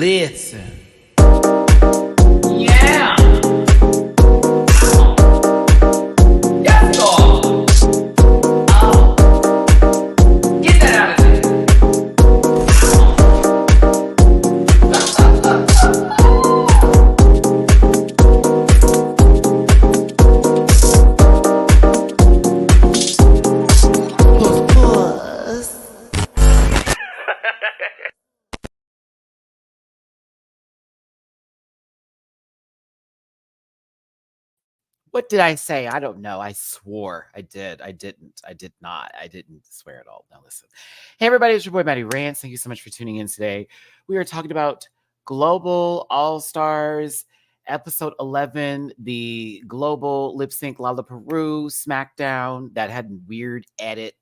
Listen. Yeah. Yes, Lord. Get that out of there. What did I say? I don't know. I swore. I did. I didn't. I did not. I didn't swear at all. Now listen. Hey everybody, it's your boy Matty-Rants. Thank you so much for tuning in today. We are talking about Global All-Stars Episode 11, the Global Lipsync LalaPaRuZa SmackDown that had a weird edit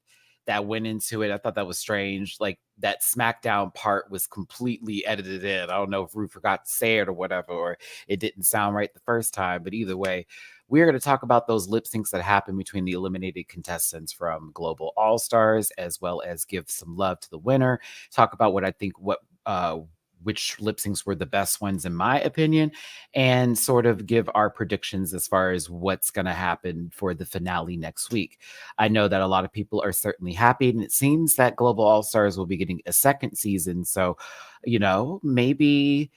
that went into it. I thought that was strange. Like that SmackDown part was completely edited in. I don't know if Ru forgot to say it or whatever, or it didn't sound right the first time, but either way, we're going to talk about those lip syncs that happened between the eliminated contestants from Global All-Stars, as well as give some love to the winner. Talk about what I think, which lip syncs were the best ones in my opinion, and sort of give our predictions as far as what's going to happen for the finale next week. I know that a lot of people are certainly happy, and it seems that Global All-Stars will be getting a second season. So, you know, maybe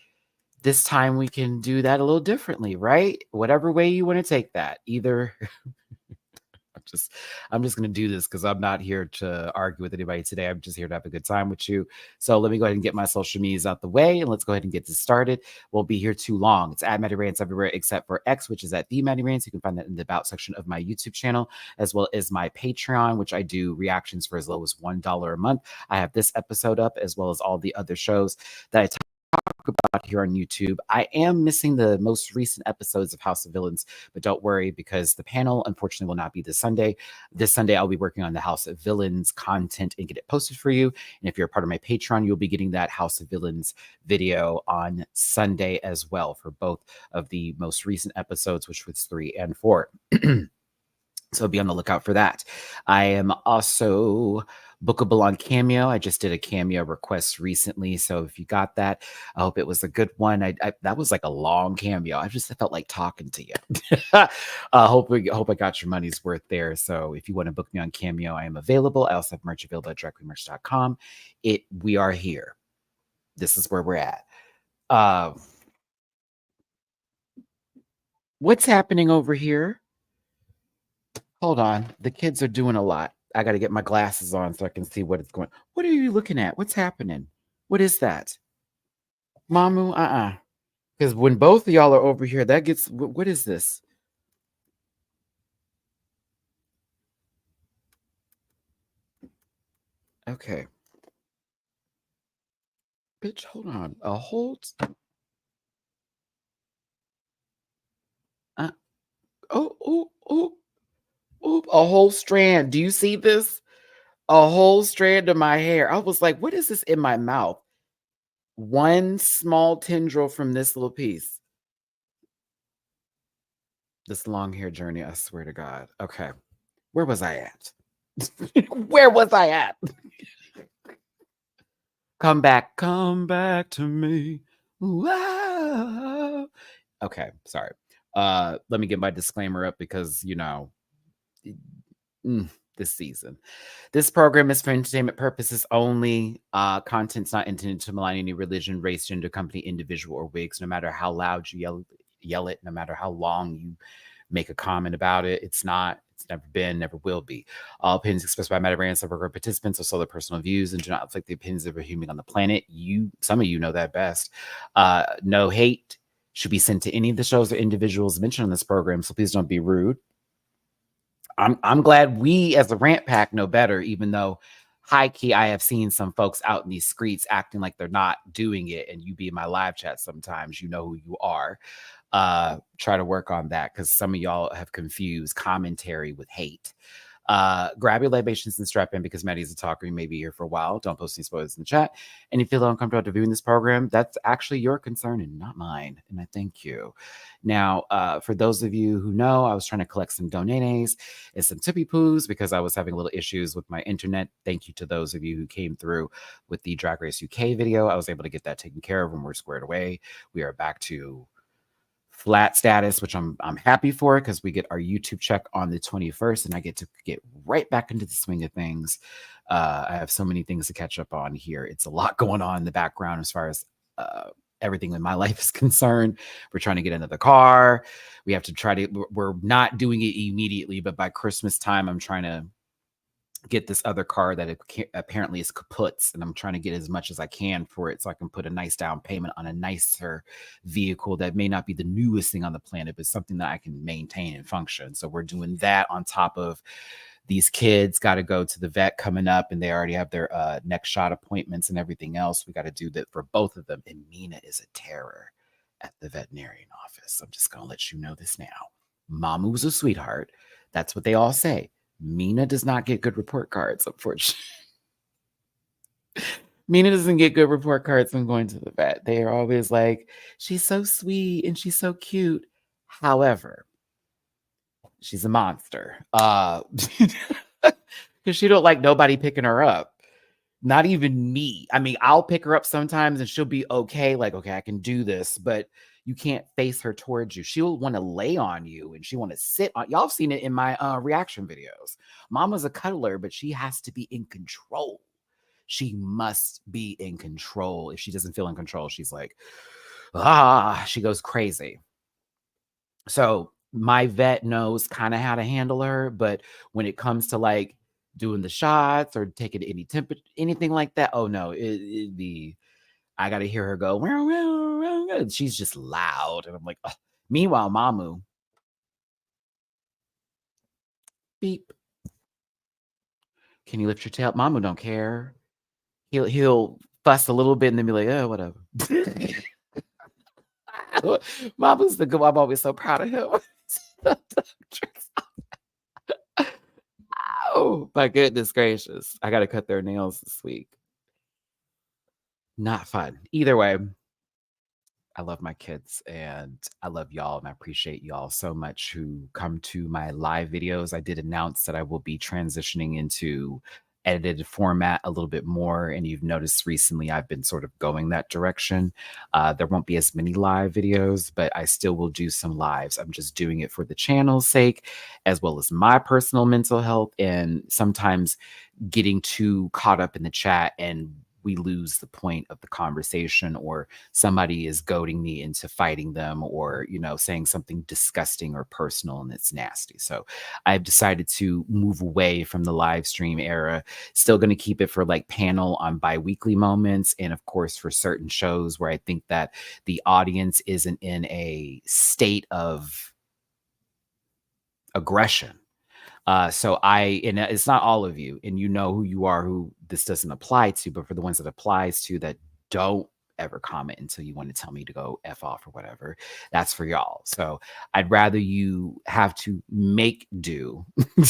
this time we can do that a little differently, right? Whatever way you want to take that. Either I'm just going to do this because I'm not here to argue with anybody today. I'm just here to have a good time with you. So let me go ahead and get my social medias out the way, and let's go ahead and get this started. Won't be here too long. It's at MattyRants everywhere except for X, which is at the MattyRants. You can find that in the about section of my YouTube channel, as well as my Patreon, which I do reactions for as low as $1 a month. I have this episode up, as well as all the other shows that I talk about here on YouTube. I am missing the most recent episodes of House of Villains, but don't worry because the panel unfortunately will not be this Sunday. This Sunday, I'll be working on the House of Villains content and get it posted for you. And if you're a part of my Patreon, you'll be getting that House of Villains video on Sunday as well for both of the most recent episodes, which was 3 and 4. So be on the lookout for that. I am also bookable on Cameo. I just did a Cameo request recently. So if you got that, I hope it was a good one. That was like a long Cameo. I just felt like talking to you. Hope I got your money's worth there. So if you want to book me on Cameo, I am available. I also have merch available at directlymerch.com. We are here. This is where we're at. What's happening over here? Hold on. The kids are doing a lot. I got to get my glasses on so I can see what is going on. What are you looking at? What's happening? What is that? Mamu, Because when both of y'all are over here, that gets... What is this? Okay. Bitch, hold on. A whole... A whole strand. Do you see this? A whole strand of my hair. I was like, what is this in my mouth? One small tendril from this little piece. This long hair journey, I swear to God. Okay. Where was I at? Where was I at? Come back to me. Wow. Okay, sorry. Let me get my disclaimer up because, you know, this season. This program is for entertainment purposes only. Content's not intended to malign any religion, race, gender, company, individual, or wigs. No matter how loud you yell it, no matter how long you make a comment about it, it's never been, never will be. All opinions expressed by MattyRants, program participants, are solely personal views and do not reflect the opinions of a human on the planet. Some of you know that best. No hate should be sent to any of the shows or individuals mentioned on this program, so please don't be rude. I'm glad we as a rant pack know better, even though high key I have seen some folks out in these streets acting like they're not doing it, and you be in my live chat sometimes, you know who you are. Try to work on that because some of y'all have confused commentary with hate. Grab your libations and strap in because Maddie's a talker. You may be here for a while. Don't post any spoilers in the chat. And if you feel uncomfortable after viewing this program, that's actually your concern and not mine. And I thank you. Now, for those of you who know, I was trying to collect some donations and some tippy poos because I was having a little issues with my internet. Thank you to those of you who came through with the Drag Race UK video. I was able to get that taken care of and we're squared away. We are back to flat status, which I'm happy for because we get our YouTube check on the 21st and I get to get right back into the swing of things. I have so many things to catch up on here. It's a lot going on in the background as far as everything in my life is concerned. We're trying to get another car. We have to we're not doing it immediately, but by Christmas time, I'm trying to get this other car that apparently is kaput, and I'm trying to get as much as I can for it so I can put a nice down payment on a nicer vehicle that may not be the newest thing on the planet, but something that I can maintain and function. So we're doing that on top of these kids got to go to the vet coming up, and they already have their next shot appointments and everything else. We got to do that for both of them. And Mina is a terror at the veterinarian office. I'm just going to let you know this now. Mamu's a sweetheart. That's what they all say. Mina does not get good report cards, unfortunately. Mina doesn't get good report cards when going to the vet. They are always like, she's so sweet and she's so cute. However, she's a monster. Because she don't like nobody picking her up. Not even me. I mean, I'll pick her up sometimes and she'll be okay. Like, okay, I can do this, but you can't face her towards you. She'll want to lay on you and she want to sit on. Y'all have seen it in my reaction videos. Mama's a cuddler, but she has to be in control. She must be in control. If she doesn't feel in control, she's like, she goes crazy. So my vet knows kind of how to handle her, but when it comes to like doing the shots or taking any temperature, anything like that, oh no, it'd be, I got to hear her go, wow, wow, wow, and she's just loud. And I'm like, ugh. Meanwhile, Mamu, beep. Can you lift your tail? Mamu don't care. He'll fuss a little bit and then be like, oh, whatever. Mamu's the good. I'm always so proud of him. Oh, my goodness gracious. I got to cut their nails this week. Not fun. Either way, I love my kids and I love y'all and I appreciate y'all so much who come to my live videos. I did announce that I will be transitioning into edited format a little bit more, and you've noticed recently I've been sort of going that direction. There won't be as many live videos, but I still will do some lives. I'm just doing it for the channel's sake as well as my personal mental health, and sometimes getting too caught up in the chat and we lose the point of the conversation, or somebody is goading me into fighting them, or, you know, saying something disgusting or personal and it's nasty. So I've decided to move away from the live stream era. Still going to keep it for like panel on bi-weekly moments. And of course, for certain shows where I think that the audience isn't in a state of aggression. So and it's not all of you, and you know who you are, who this doesn't apply to, but for the ones that applies to that don't ever comment until you want to tell me to go F off or whatever, that's for y'all. So I'd rather you have to make do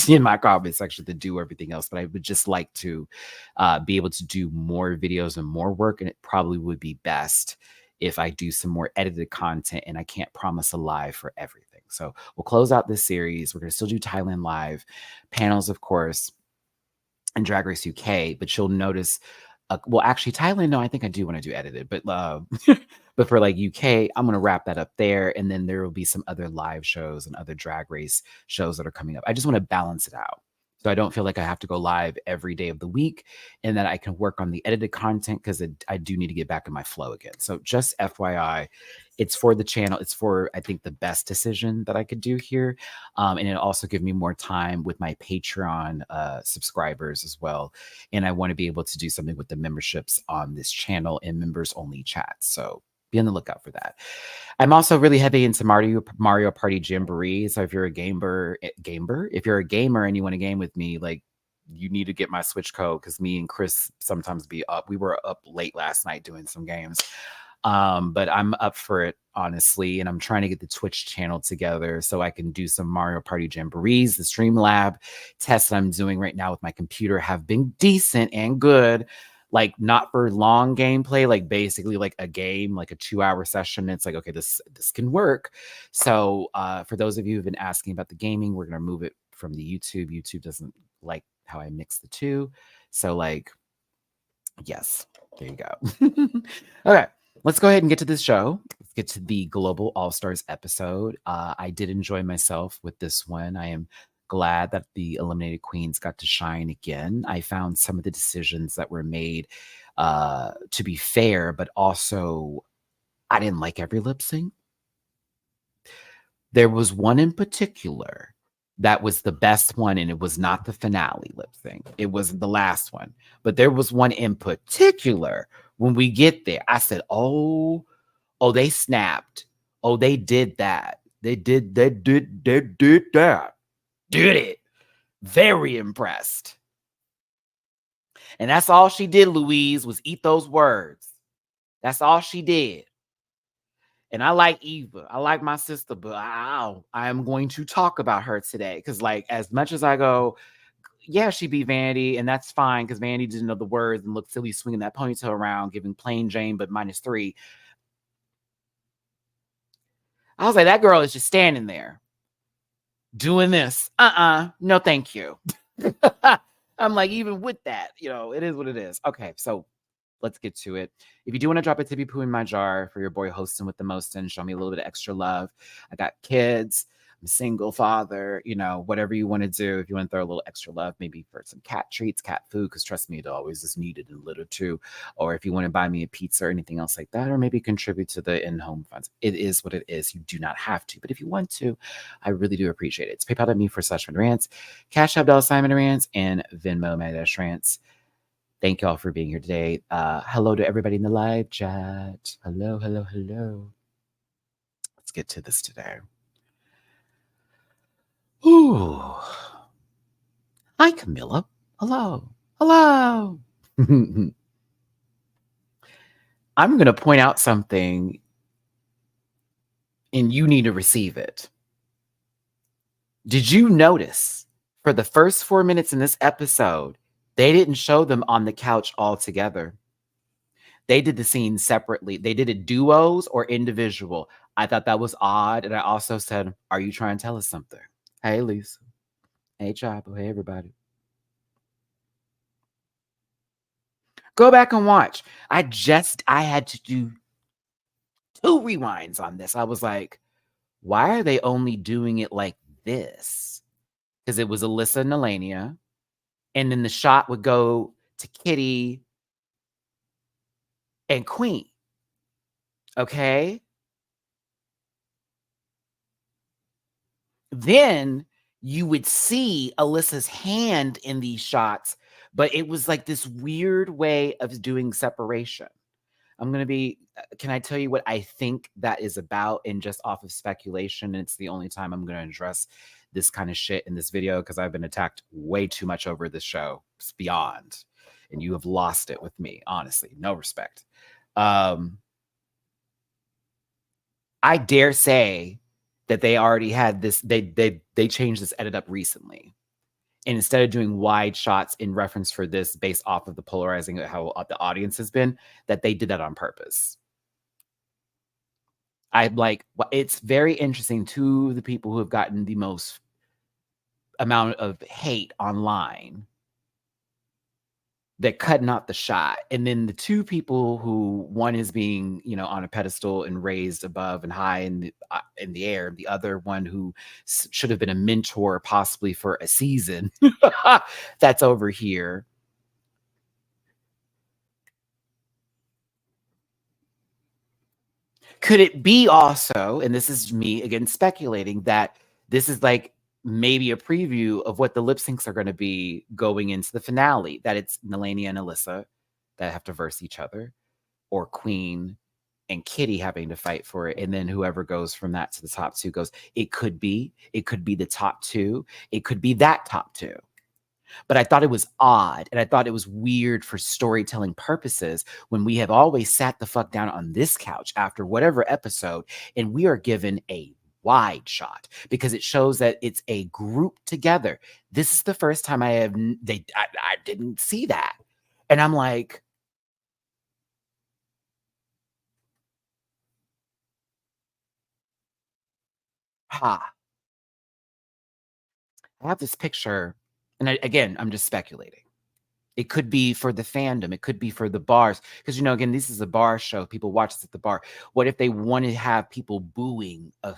in my comment section to do everything else, but I would just like to be able to do more videos and more work, and it probably would be best if I do some more edited content, and I can't promise a live for everything. So we'll close out this series. We're going to still do Thailand live panels, of course, and Drag Race UK, but you'll notice, well, actually Thailand, no, I think I do want to do edited, but but for like UK, I'm going to wrap that up there. And then there will be some other live shows and other Drag Race shows that are coming up. I just want to balance it out, so I don't feel like I have to go live every day of the week, and that I can work on the edited content, because I do need to get back in my flow again. So just FYI, it's for the channel. It's for, I think, the best decision that I could do here. And it also give me more time with my Patreon subscribers as well. And I want to be able to do something with the memberships on this channel and members only chats. So be on the lookout for that. I'm also really heavy into Mario Party Jamboree. So if you're a if you're a gamer and you want to game with me, like, you need to get my Switch code, because me and Chris sometimes be up. We were up late last night doing some games. But I'm up for it, honestly, and I'm trying to get the Twitch channel together so I can do some Mario Party Jamborees. The Streamlab tests that I'm doing right now with my computer have been decent and good. Like, not for long gameplay, like basically like a game, like a 2-hour session. It's like, okay, this can work. So for those of you who've been asking about the gaming, we're gonna move it from the YouTube. YouTube doesn't like how I mix the two. So like, yes, there you go. Okay, let's go ahead and get to this show. Let's get to the Global All-Stars episode. I did enjoy myself with this one. I am glad that the eliminated queens got to shine again. I found some of the decisions that were made to be fair, but also I didn't like every lip sync. There was one in particular that was the best one, and it was not the finale lip sync. It wasn't the last one, but there was one in particular. When we get there, I said, oh, they snapped. Oh, they did that. They did that. Did it. Very impressed. And that's all she did, Louise, was eat those words. That's all she did. And I like Eva. I like my sister, but I am going to talk about her today. Because, like, as much as I go, yeah, she beat Vanity, and that's fine because Vanity didn't know the words and looked silly swinging that ponytail around, giving plain Jane, but -3. I was like, that girl is just standing there doing this. No, thank you. I'm like, even with that, it is what it is. Okay, so let's get to it. If you do want to drop a tippy poo in my jar for your boy hosting with the most and show me a little bit of extra love. I got kids. I'm a single father, whatever you want to do. If you want to throw a little extra love, maybe for some cat treats, cat food, because trust me, it always is needed in litter too. Or if you want to buy me a pizza or anything else like that, or maybe contribute to the in-home funds. It is what it is. You do not have to. But if you want to, I really do appreciate it. It's PayPal.me/MattyRants, Cash App $MattyRants, and Venmo MattyRants. Thank y'all for being here today. Hello to everybody in the live chat. Hello, hello, hello. Let's get to this today. Ooh. Hi, Camilla. Hello. Hello. I'm going to point out something, and you need to receive it. Did you notice for the first 4 minutes in this episode, they didn't show them on the couch all together? They did the scene separately. They did it duos or individual. I thought that was odd. And I also said, are you trying to tell us something? Hey, Lisa. Hey, Chopper. Hey, everybody. Go back and watch. I had to do 2 rewinds on this. I was like, why are they only doing it like this? Because it was Alyssa and Nelania. And then the shot would go to Kitty and Queen. Okay? Then you would see Alyssa's hand in these shots, but it was like this weird way of doing separation. Can I tell you what I think that is about? And just off of speculation, it's the only time I'm going to address this kind of shit in this video because I've been attacked way too much over this show. It's beyond. And you have lost it with me, honestly. No respect. I dare say that they already had this, they changed this edit up recently. And instead of doing wide shots in reference for this based off of the polarizing of how the audience has been, that they did that on purpose. It's very interesting to the people who have gotten the most amount of hate online. They're cutting out the shot. And then the 2 people who one is being, on a pedestal and raised above and high in the air. The other one who should have been a mentor possibly for a season that's over here. Could it be also, and this is me again speculating, that this is like maybe a preview of what the lip syncs are going to be going into the finale, that it's Nelania and Alyssa that have to verse each other, or Queen and Kitty having to fight for it, and then whoever goes from that to the top 2 goes. It could be the top 2. It could be that top 2. But I thought it was odd, and I thought it was weird for storytelling purposes when we have always sat the fuck down on this couch after whatever episode, and we are given a wide shot because it shows that it's a group together. This is the first time I didn't see that. And I'm like, ha, I have this picture, and again, I'm just speculating. It could be for the fandom. It could be for the bars. Because, again, this is a bar show. People watch this at the bar. What if they want to have people booing a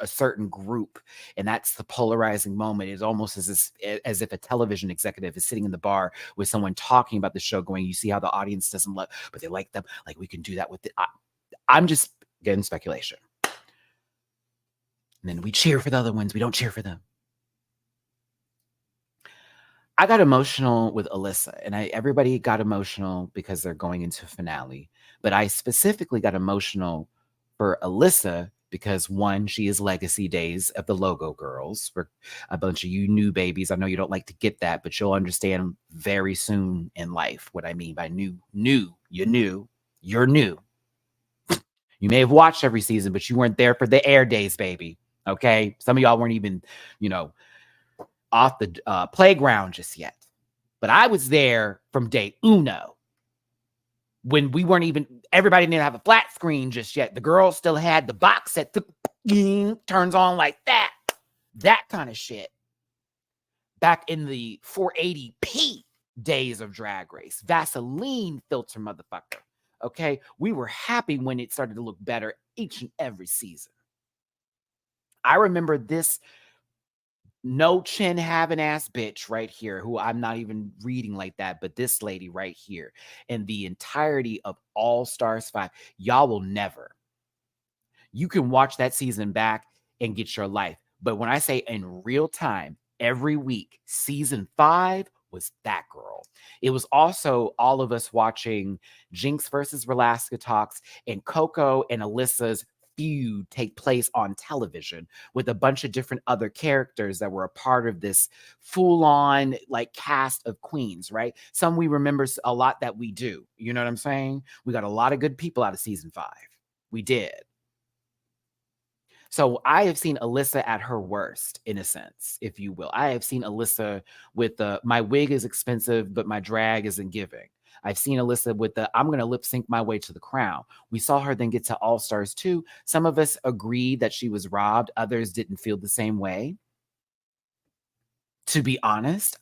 certain group? And that's the polarizing moment. It's almost as if a television executive is sitting in the bar with someone talking about the show going, you see how the audience doesn't love, but they like them. Like, we can do that with it. I'm just getting speculation. And then we cheer for the other ones. We don't cheer for them. I got emotional with Alyssa, and everybody got emotional because they're going into finale. But I specifically got emotional for Alyssa because, one, she is legacy days of the Logo Girls. For a bunch of you new babies, I know you don't like to get that, but you'll understand very soon in life what I mean by new. You're new. You're new. You may have watched every season, but you weren't there for the air days, baby. Okay? Some of y'all weren't even, off the playground just yet. But I was there from day uno when we weren't even, everybody didn't have a flat screen just yet. The girls still had the box that turns on like that. That kind of shit. Back in the 480p days of Drag Race. Vaseline filter motherfucker. Okay? We were happy when it started to look better each and every season. I remember this no chin having ass bitch right here, who I'm not even reading like that, but this lady right here, and the entirety of All Stars 5, y'all will never. You can watch that season back and get your life. But when I say in real time, every week, season 5 was that girl. It was also all of us watching Jinx versus Velasca Talks and Coco and Alyssa's feud take place on television with a bunch of different other characters that were a part of this full-on like cast of queens, right? Some we remember a lot that we do. You know what I'm saying? We got a lot of good people out of season 5. We did. So I have seen Alyssa at her worst, in a sense, if you will. I have seen Alyssa with the my wig is expensive, but my drag isn't giving. I've seen Alyssa with the I'm going to lip sync my way to the crown. We saw her then get to All Stars 2. Some of us agreed that she was robbed. Others didn't feel the same way. To be honest,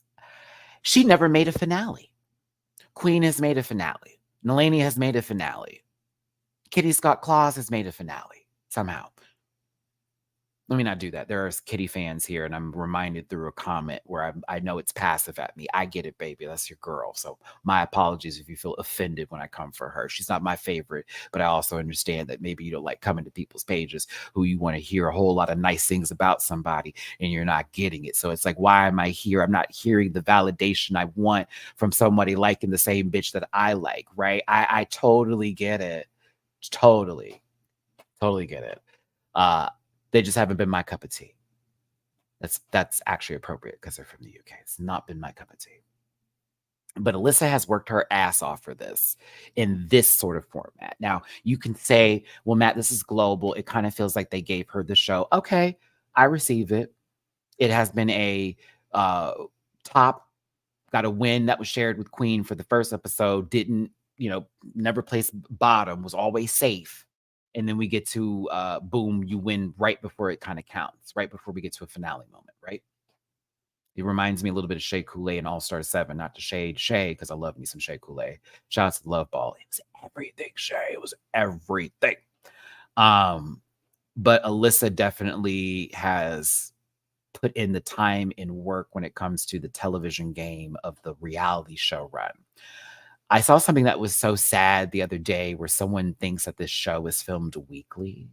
she never made a finale. Queen has made a finale. Nalani has made a finale. Kitty Scott Claus has made a finale somehow. Let me not do that. There are Kitty fans here, and I'm reminded through a comment where I know it's passive at me. I get it, baby. That's your girl. So my apologies if you feel offended when I come for her. She's not my favorite, but I also understand that maybe you don't like coming to people's pages who you want to hear a whole lot of nice things about somebody, and you're not getting it. So it's like, why am I here? I'm not hearing the validation I want from somebody liking the same bitch that I like, right? I totally get it. Totally get it. They just haven't been my cup of tea. That's actually appropriate because they're from the UK. It's not been my cup of tea. But Alyssa has worked her ass off for this in this sort of format. Now, you can say, well, Matt, this is global. It kind of feels like they gave her the show. Okay, I receive it. It has been a top, got a win that was shared with Queen for the first episode. Didn't, never placed bottom, was always safe. And then we get to boom, you win right before it kind of counts, right before we get to a finale moment, right? It reminds me a little bit of Shea Coulee and All Star 7, not to shade Shea, because I love me some Shea Coulee. Shout out to the Love Ball. It was everything, Shea. It was everything. But Alyssa definitely has put in the time and work when it comes to the television game of the reality show run. I saw something that was so sad the other day where someone thinks that this show is filmed weekly.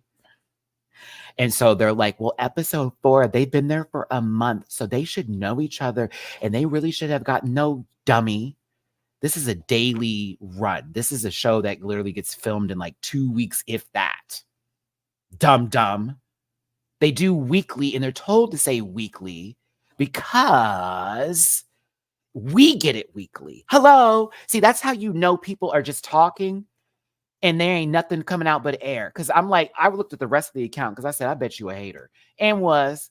And so they're like, well, episode 4, they've been there for a month, so they should know each other, and they really should have got no dummy. This is a daily run. This is a show that literally gets filmed in like 2 weeks, if that. Dumb. They do weekly, and they're told to say weekly because We get it weekly. Hello. See, that's how you know people are just talking and there ain't nothing coming out but air. Because I'm like, I looked at the rest of the account because I said, I bet you a hater. And was.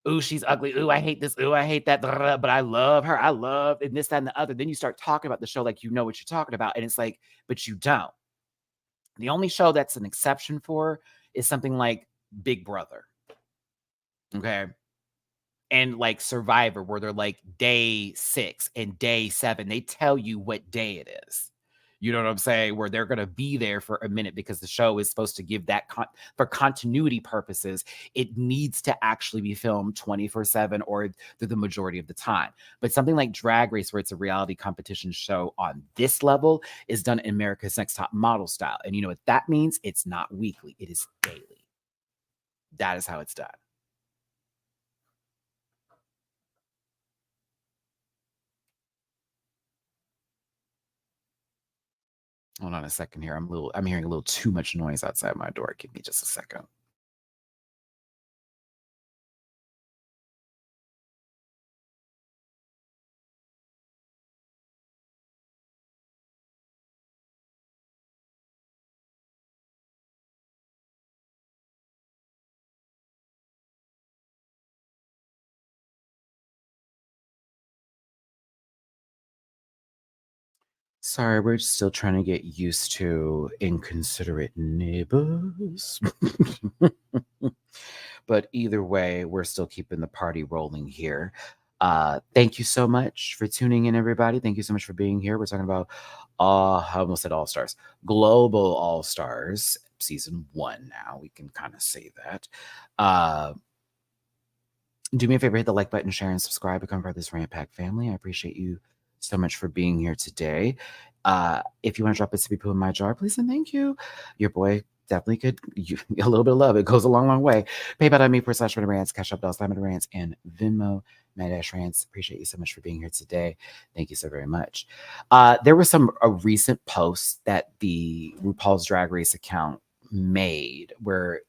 Ooh, she's ugly. Ooh, I hate this. Ooh, I hate that. But I love her. I love and this, that, and the other. Then you start talking about the show like you know what you're talking about. And it's like, but you don't. The only show that's an exception for is something like Big Brother. Okay. And like Survivor, where they're like day 6 and day 7. They tell you what day it is. You know what I'm saying? Where they're going to be there for a minute because the show is supposed to give that for continuity purposes. It needs to actually be filmed 24/7 or through the majority of the time. But something like Drag Race, where it's a reality competition show on this level, is done in America's Next Top Model style. And you know what that means? It's not weekly. It is daily. That is how it's done. Hold on a second here. I'm hearing a little too much noise outside my door. Give me just a second. Sorry, we're still trying to get used to inconsiderate neighbors. But either way, we're still keeping the party rolling here. Thank you so much for tuning in, everybody. Thank you so much for being here. We're talking about, I almost said All Stars, Global All Stars, season 1 now. We can kind of say that. Do me a favor, hit the like button, share, and subscribe. Become part of this Rant Pack family. I appreciate you so much for being here today. If you want to drop a sippy poo in my jar, please and thank you. Your boy definitely could a little bit of love. It goes a long, long way. PayPal.me/MattyRants, Cash App $MattyRants, and Venmo Matty-Rants. Appreciate you so much for being here today. Thank you so very much. There were some recent posts that the RuPaul's Drag Race account made where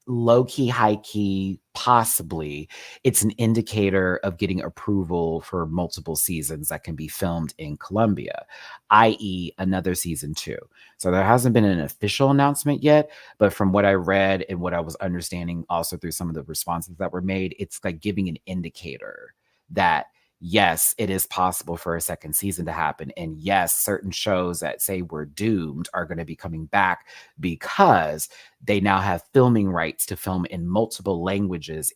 low-key, high-key, possibly it's an indicator of getting approval for multiple seasons that can be filmed in Colombia, i.e. another season 2. So there hasn't been an official announcement yet, but from what I read and what I was understanding also through some of the responses that were made, it's like giving an indicator that yes, it is possible for a second season to happen. And yes, certain shows that say we're doomed are going to be coming back because they now have filming rights to film in multiple languages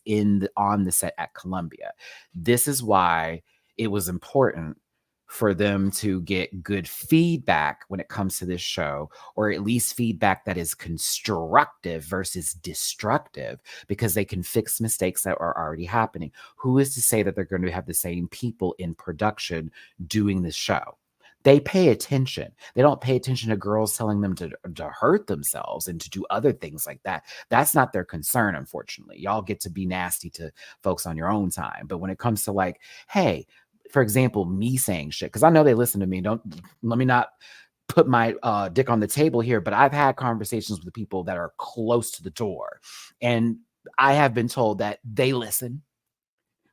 on the set at Columbia. This is why it was important for them to get good feedback when it comes to this show, or at least feedback that is constructive versus destructive, because they can fix mistakes that are already happening. Who is to say that they're going to have the same people in production doing this show? They pay attention. They don't pay attention to girls telling them to hurt themselves and to do other things like that. That's not their concern, unfortunately. Y'all get to be nasty to folks on your own time. But when it comes to like, hey, for example, me saying shit, because I know they listen to me. Let me not put my dick on the table here, but I've had conversations with people that are close to the door. And I have been told that they listen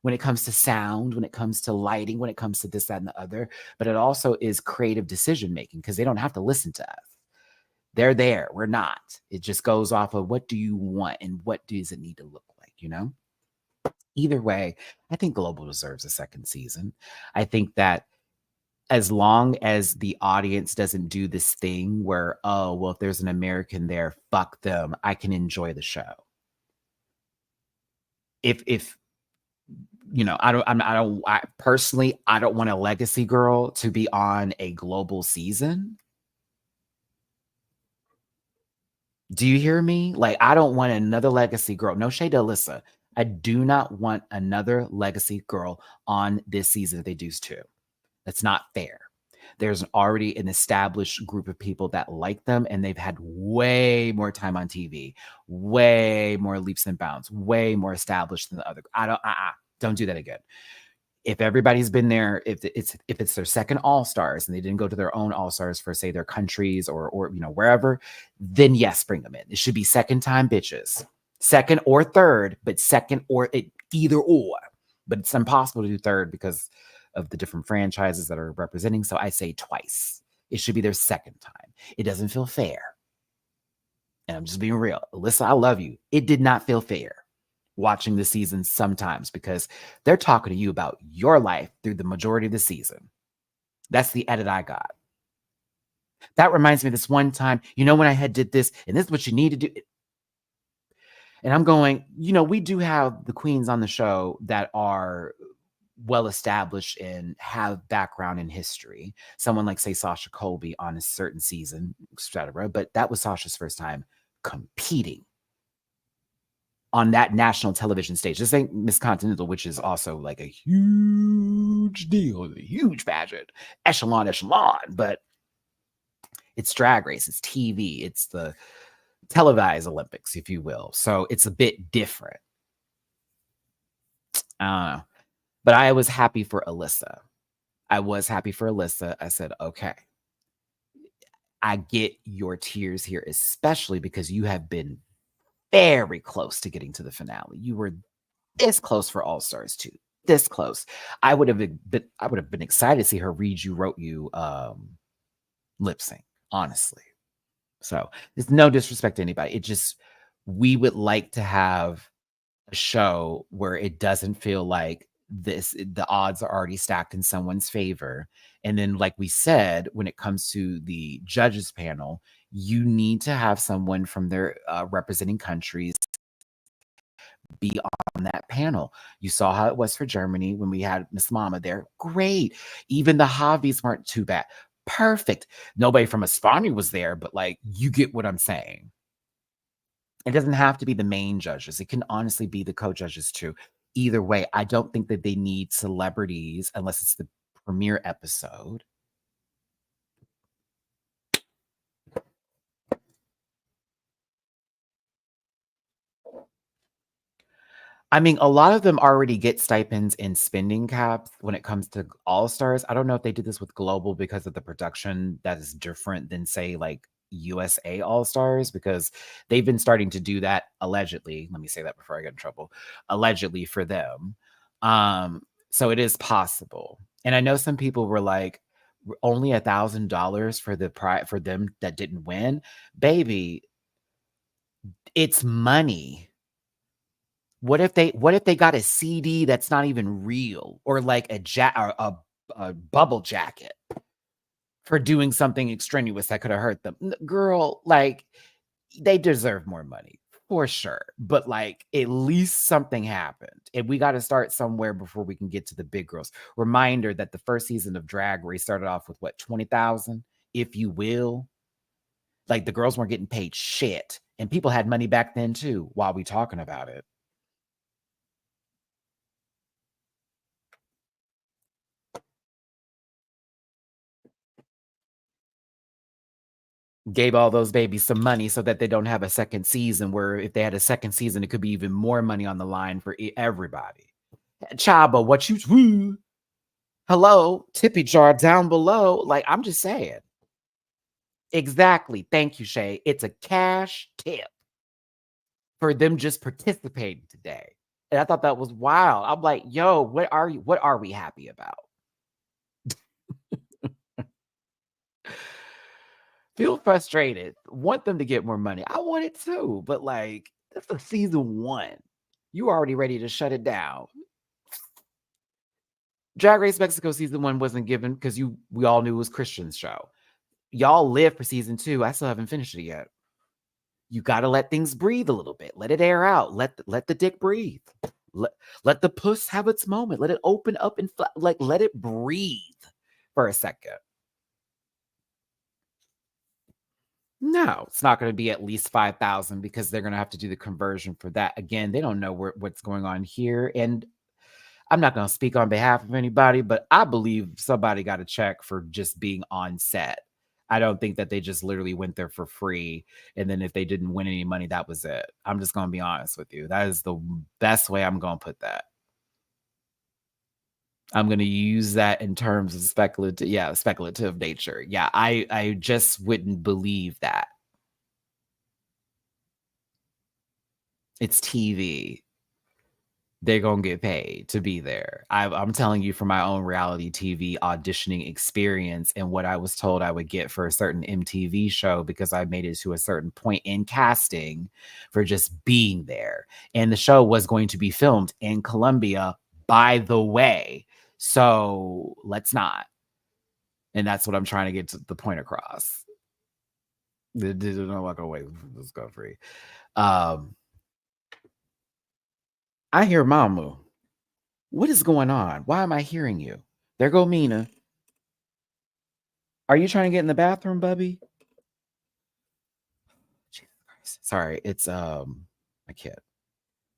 when it comes to sound, when it comes to lighting, when it comes to this, that, and the other. But it also is creative decision making because they don't have to listen to us. They're there. We're not. It just goes off of what do you want and what does it need to look like, you know? Either way, I think Global deserves a second season. I think that as long as the audience doesn't do this thing where, oh, well, if there's an American there, fuck them, I can enjoy the show. If you know, I personally, I don't want a legacy girl to be on a global season. Do you hear me? Like, I don't want another legacy girl. No shade to Alyssa. I do not want another legacy girl on this season if they do too. That's not fair. There's already an established group of people that like them, and they've had way more time on TV, way more leaps and bounds, way more established than the other. Don't do that again. If everybody's been there, if it's their second All Stars and they didn't go to their own All Stars for say their countries or you know wherever, then yes, bring them in. It should be second time bitches, second or third, but second or either or. but it's impossible to do third because of the different franchises that are representing. So I say twice. It should be their second time. It doesn't feel fair. And I'm just being real. Alyssa, I love you. It did not feel fair watching the season sometimes because they're talking to you about your life through the majority of the season. That's the edit I got. That reminds me of this one time, when I had did this, and this is what you need to do. And I'm going, we do have the queens on the show that are well established and have background in history. Someone like, say, Sasha Colby on a certain season, etc. But that was Sasha's first time competing on that national television stage. This ain't Miss Continental, which is also like a huge deal, a huge pageant, echelon, but it's Drag Race, it's TV, it's the televised Olympics, if you will. So it's a bit different. I don't know. But I was happy for Alyssa. I said, okay, I get your tears here, especially because you have been very close to getting to the finale. You were this close for All Stars 2. This close. I would have been excited to see her read you, wrote you lip sync, honestly. So there's no disrespect to anybody. It just, we would like to have a show where it doesn't feel like the odds are already stacked in someone's favor. And then, like we said, when it comes to the judges panel, you need to have someone from their representing countries be on that panel. You saw how it was for Germany when we had Miss Mama there. Great. Even the Javis weren't too bad. Perfect. Nobody from Espana was there, but like, you get what I'm saying. It doesn't have to be the main judges. It can honestly be the co-judges too. Either way, I don't think that they need celebrities unless it's the premiere episode. I mean, a lot of them already get stipends and spending caps when it comes to All Stars. I don't know if they did this with Global because of the production that is different than, say, like USA All Stars, because they've been starting to do that allegedly. Let me say that before I get in trouble. Allegedly for them. So it is possible. And I know some people were like, only $1,000 for them that didn't win. Baby, it's money. What if they got a CD that's not even real, or like a bubble jacket for doing something extraneous that could have hurt them? Girl, like, they deserve more money for sure. But like, at least something happened, and we got to start somewhere before we can get to the big girls. Reminder that the first season of Drag Race started off with what, 20,000, if you will. Like, the girls weren't getting paid shit, and people had money back then too. While we talking about it. Gave all those babies some money so that they don't have a second season, where if they had a second season, it could be even more money on the line for everybody. Chaba, what you hello, tippy jar down below. Like, I'm just saying. Exactly. Thank you, Shay. It's a cash tip for them just participating today. And I thought that was wild. I'm like, yo, what are we happy about? Feel frustrated. Want them to get more money. I want it too, but like, that's a season 1. You already ready to shut it down. Drag Race Mexico season 1 wasn't given because we all knew it was Christian's show. Y'all live for season 2. I still haven't finished it yet. You got to let things breathe a little bit. Let it air out. Let the dick breathe. Let the puss have its moment. Let it open up and let it breathe for a second. No, it's not going to be at least 5,000 because they're going to have to do the conversion for that. Again, they don't know what's going on here. And I'm not going to speak on behalf of anybody, but I believe somebody got a check for just being on set. I don't think that they just literally went there for free. And then if they didn't win any money, that was it. I'm just going to be honest with you. That is the best way I'm going to put that. I'm going to use that in terms of speculative nature. Yeah, I just wouldn't believe that. It's TV. they're gonna get paid to be there. I'm telling you from my own reality TV auditioning experience and what I was told I would get for a certain MTV show because I made it to a certain point in casting for just being there. And the show was going to be filmed in Colombia, by the way. So let's not. And that's what I'm trying to get to the point across. Not away. Let's go free. I hear Mamu. What is going on? Why am I hearing you? There go Mina. Are you trying to get in the bathroom, Bubby? Jesus Christ. Sorry, it's my kid.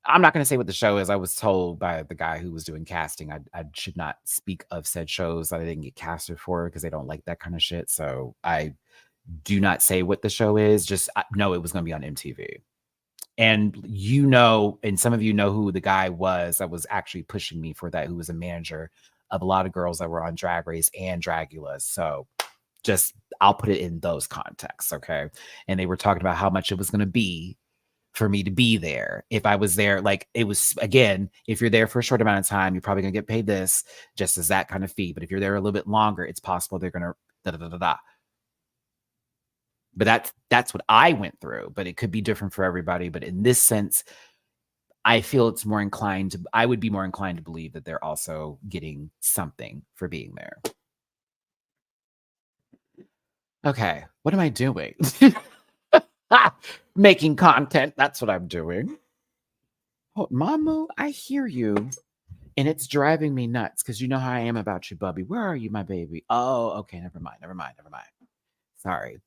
I'm not going to say what the show is. I was told by the guy who was doing casting I should not speak of said shows that I didn't get casted for because they don't like that kind of shit. So I do not say what the show is. Just know it was going to be on MTV. And and some of you know who the guy was that was actually pushing me for that, who was a manager of a lot of girls that were on Drag Race and Dragula. So just, I'll put it in those contexts, okay? And they were talking about how much it was going to be for me to be there. If I was there, like it was, again, if you're there for a short amount of time, you're probably going to get paid this, just as that kind of fee. But if you're there a little bit longer, it's possible they're going to da-da-da-da-da. But that's what I went through, but it could be different for everybody. But in this sense, I feel I would be more inclined to believe that they're also getting something for being there. Okay, what am I doing? Making content, that's what I'm doing. Oh, Mamu, I hear you. And it's driving me nuts because you know how I am about you, Bubby. Where are you, my baby? Oh, okay, never mind. Sorry.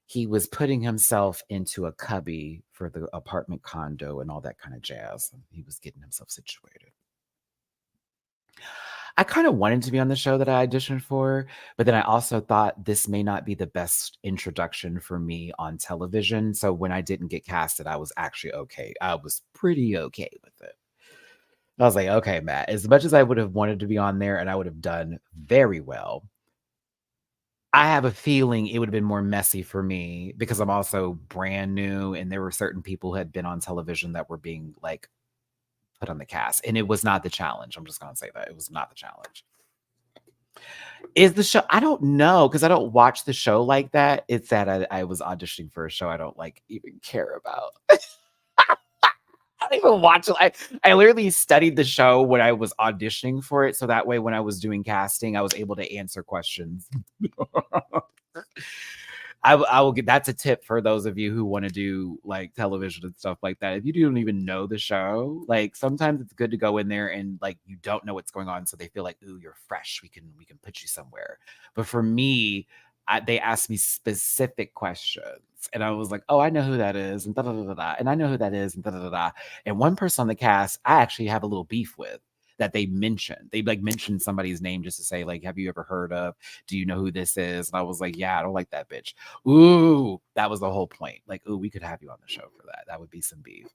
He was putting himself into a cubby for the apartment condo and all that kind of jazz. He was getting himself situated. I kind of wanted to be on the show that I auditioned for, but then I also thought this may not be the best introduction for me on television. So when I didn't get casted, I was actually okay. I was pretty okay with it. I was like, okay, Matt, as much as I would have wanted to be on there and I would have done very well, I have a feeling it would have been more messy for me because I'm also brand new and there were certain people who had been on television that were being like put on the cast. And it was not the challenge. I'm just going to say that. It was not the challenge. Is the show? I don't know because I don't watch the show like that. It's that I was auditioning for a show I don't like even care about. I don't even watch it. I literally studied the show when I was auditioning for it. So that way, when I was doing casting, I was able to answer questions. I will get, that's a tip for those of you who want to do like television and stuff like that. If you don't even know the show, like sometimes it's good to go in there and like you don't know what's going on, so they feel like, ooh, you're fresh. We can put you somewhere. But for me, they asked me specific questions, and I was like, oh, I know who that is, and da da da da, and I know who that is, and da da da da. And one person on the cast, I actually have a little beef with. That they mentioned. They like mentioned somebody's name just to say, like, have you ever heard of? Do you know who this is? And I was like, yeah, I don't like that bitch. Ooh, that was the whole point. Like, ooh, we could have you on the show for that. That would be some beef.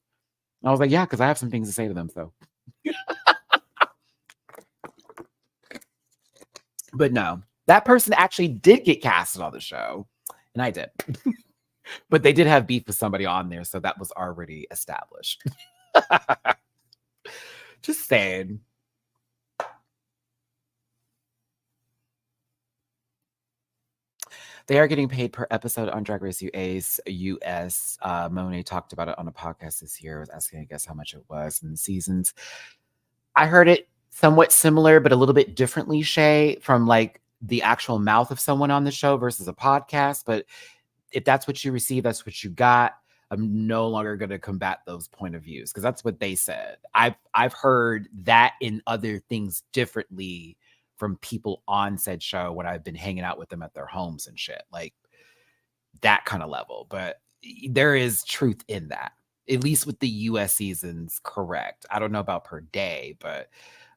And I was like, yeah, because I have some things to say to them. So, but no, that person actually did get casted on the show, and I did. But they did have beef with somebody on there, so that was already established. Just saying. They are getting paid per episode on Drag Race US. Monet talked about it on a podcast this year. I was asking, I guess, how much it was in the seasons. I heard it somewhat similar, but a little bit differently, Shay, from like the actual mouth of someone on the show versus a podcast. But if that's what you receive, that's what you got. I'm no longer going to combat those point of views because that's what they said. I've heard that in other things differently from people on said show when I've been hanging out with them at their homes and shit, like that kind of level. But there is truth in that, at least with the US seasons, correct. I don't know about per day, but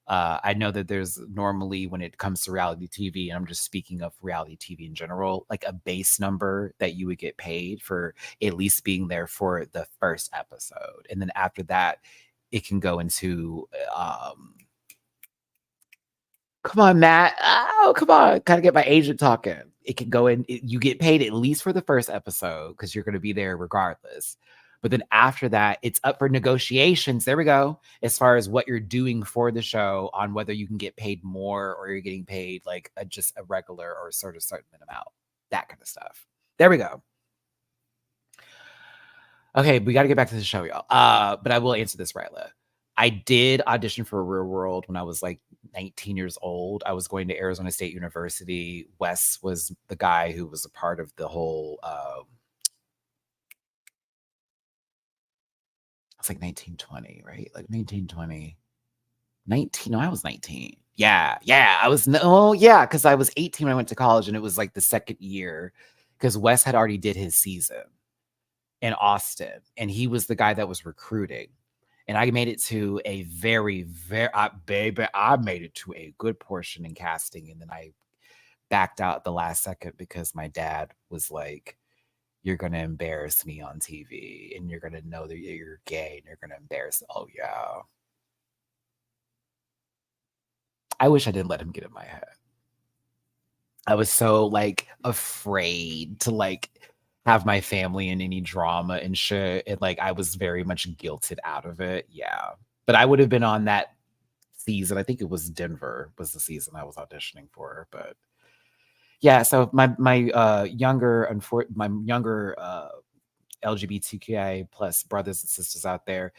I know that there's normally, when it comes to reality TV, and I'm just speaking of reality TV in general, like a base number that you would get paid for at least being there for the first episode. And then after that, it can go into come on, Matt. Oh, come on. Gotta get my agent talking. It can go in, you get paid at least for the first episode because you're going to be there regardless. But then after that, it's up for negotiations. There we go. As far as what you're doing for the show, on whether you can get paid more or you're getting paid like just a regular or sort of certain amount, that kind of stuff. There we go. Okay, we got to get back to the show, y'all. But I will answer this right, Leah. I did audition for Real World when I was like 19 years old. I was going to Arizona State University. Wes was the guy who was a part of the whole. It's like 1920, right? Like 1920. 19. No, I was 19. Yeah. I was. Oh, yeah, because I was 18 when I went to college, and it was like the second year because Wes had already did his season in Austin, and he was the guy that was recruiting. And I made it to a very, I made it to a good portion in casting. And then I backed out the last second because my dad was like, you're going to embarrass me on TV and you're going to know that you're gay and you're going to embarrass. Oh, yeah. I wish I didn't let him get in my head. I was so like afraid to like have my family in any drama and shit. And like I was very much guilted out of it. Yeah. But I would have been on that season. I think it was Denver was the season I was auditioning for. But yeah, so my younger LGBTQI plus brothers and sisters out there,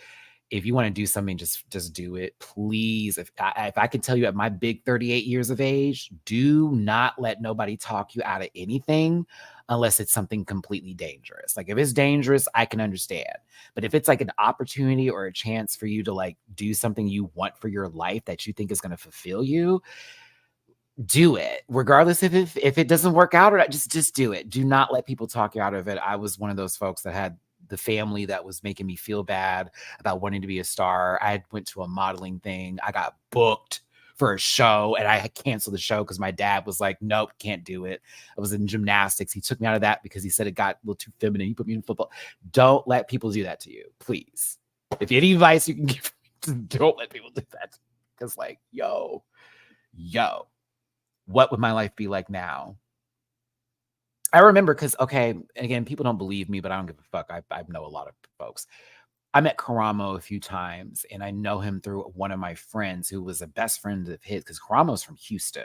if you want to do something, just do it, please. If I can tell you at my big 38 years of age, do not let nobody talk you out of anything unless it's something completely dangerous. Like if it's dangerous, I can understand. But if it's like an opportunity or a chance for you to like do something you want for your life that you think is going to fulfill you, do it. Regardless if it doesn't work out or not, just do it. Do not let people talk you out of it. I was one of those folks that had the family that was making me feel bad about wanting to be a star. I went to a modeling thing. I got booked for a show and I had canceled the show because my dad was like, nope, can't do it. I was in gymnastics. He took me out of that because he said it got a little too feminine. He put me in football. Don't let people do that to you, please. If any advice you can give me, don't let people do that. Because like, yo, what would my life be like now? I remember because, okay, again, people don't believe me, but I don't give a fuck. I know a lot of folks. I met Karamo a few times, and I know him through one of my friends who was a best friend of his, because Karamo's from Houston.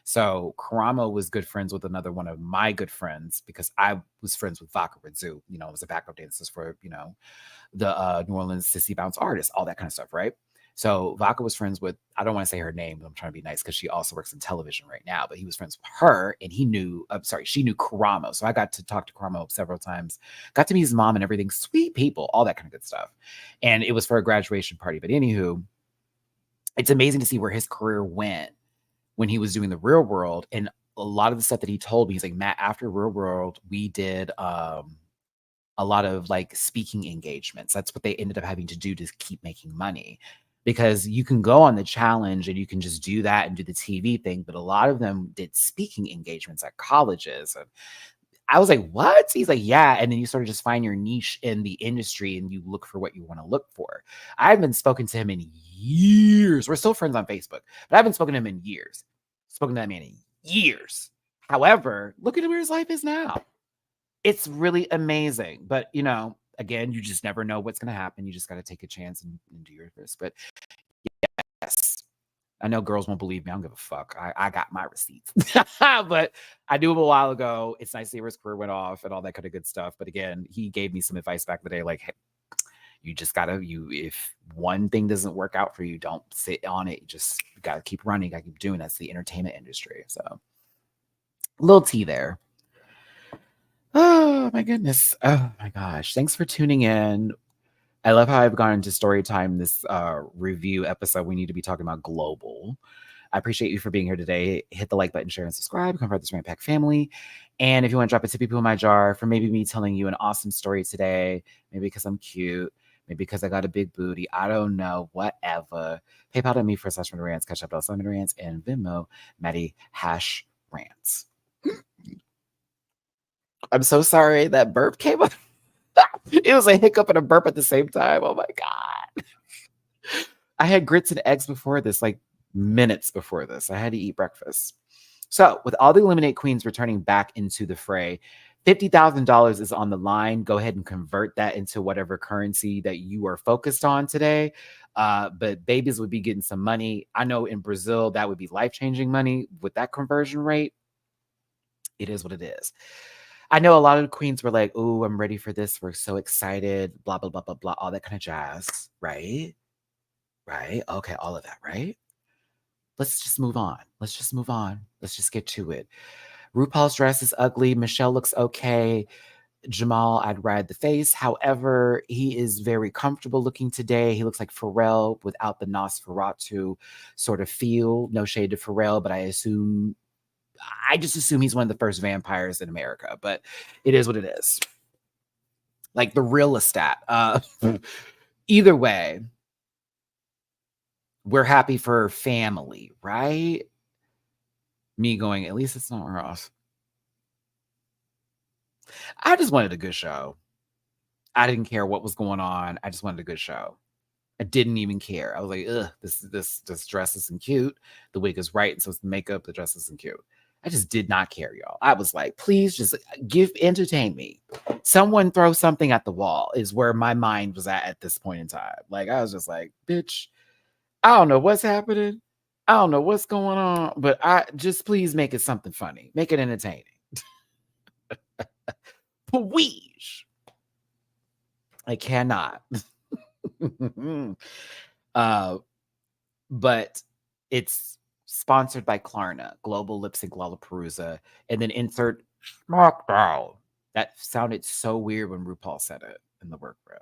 So Karamo was good friends with another one of my good friends because I was friends with Matty-Rants, I was a backup dancer for, the New Orleans Sissy Bounce artist, all that kind of stuff, right? So Vaka was friends with, I don't want to say her name, but I'm trying to be nice because she also works in television right now, but he was friends with her and she knew Karamo. So I got to talk to Karamo several times, got to meet his mom and everything, sweet people, all that kind of good stuff. And it was for a graduation party. But anywho, it's amazing to see where his career went when he was doing the Real World. And a lot of the stuff that he told me, he's like, Matt, after Real World, we did a lot of like speaking engagements. That's what they ended up having to do to keep making money. Because you can go on the challenge and you can just do that and do the TV thing. But a lot of them did speaking engagements at colleges. And I was like, what? He's like, yeah. And then you sort of just find your niche in the industry and you look for what you want to look for. I haven't spoken to him in years. We're still friends on Facebook, but I haven't spoken to him in years. Spoken to that man in years. However, look at where his life is now. It's really amazing. But, again, you just never know what's going to happen. You just got to take a chance and do your best. But yes, I know girls won't believe me. I don't give a fuck. I got my receipts. But I knew him a while ago. It's nice to see where his career went off and all that kind of good stuff. But again, he gave me some advice back in the day, like, hey, you just gotta, if one thing doesn't work out for you, don't sit on it. You gotta keep running. Gotta keep doing. That's the entertainment industry. So a little tea there. Oh my goodness. Oh my gosh. Thanks for tuning in. I love how I've gone into story time this review episode. We need to be talking about global. I appreciate you for being here today. Hit the like button, share, and subscribe. Come part of this Rant Pack family. And if you want to drop a tippy poo in my jar for maybe me telling you an awesome story today, maybe because I'm cute, maybe because I got a big booty, I don't know, whatever. PayPal to me for /MattyRants, Cash App /MattyRants, and Venmo, Matty-Rants. I'm so sorry that burp came up. It was a hiccup and a burp at the same time. Oh my God. I had grits and eggs before this, like minutes before this. I had to eat breakfast. So with all the Eliminate Queens returning back into the fray, $50,000 is on the line. Go ahead and convert that into whatever currency that you are focused on today. But babies would be getting some money. I know in Brazil, that would be life-changing money with that conversion rate. It is what it is. I know a lot of the queens were like, "Oh, I'm ready for this. We're so excited." Blah, blah, blah, blah, blah, all that kind of jazz. Right? Right? Okay, all of that, right? Let's just move on. Let's just move on. Let's just get to it. RuPaul's dress is ugly. Michelle looks okay. Jamal, I'd ride the face. However, he is very comfortable looking today. He looks like Pharrell without the Nosferatu sort of feel. No shade to Pharrell, but I just assume he's one of the first vampires in America. But it is what it is. Like the real Lestat. Either way, we're happy for family, right? Me going, at least it's not Ross. I just wanted a good show. I didn't care what was going on. I just wanted a good show. I didn't even care. I was like, ugh, this dress isn't cute. The wig is right, and so it's the makeup. The dress isn't cute. I just did not care, y'all. I was like, please just entertain me. Someone throw something at the wall is where my mind was at this point in time. Like, I was just like, bitch, I don't know what's happening. I don't know what's going on, but I just please make it something funny. Make it entertaining. Please. I cannot. But it's sponsored by Klarna, Global Lipsync LalaPaRuZa, and then insert SmackDown. That sounded so weird when RuPaul said it in the workroom.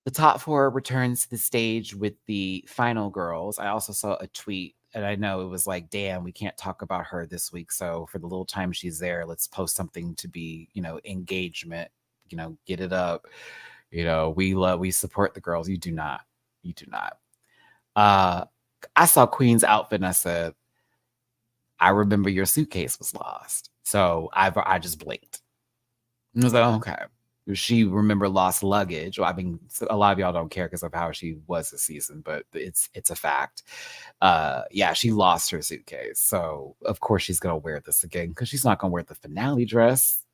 The top four returns to the stage with the final girls. I also saw a tweet, and I know it was like, damn, we can't talk about her this week. So for the little time she's there, let's post something to be, engagement, get it up. We support the girls. You do not. You do not. I saw Queen's outfit and I said, I remember your suitcase was lost. So I just blinked. And I was like, okay. She remember lost luggage. Well, I mean, a lot of y'all don't care because of how she was this season, but it's a fact. Yeah, she lost her suitcase. So of course she's gonna wear this again because she's not gonna wear the finale dress.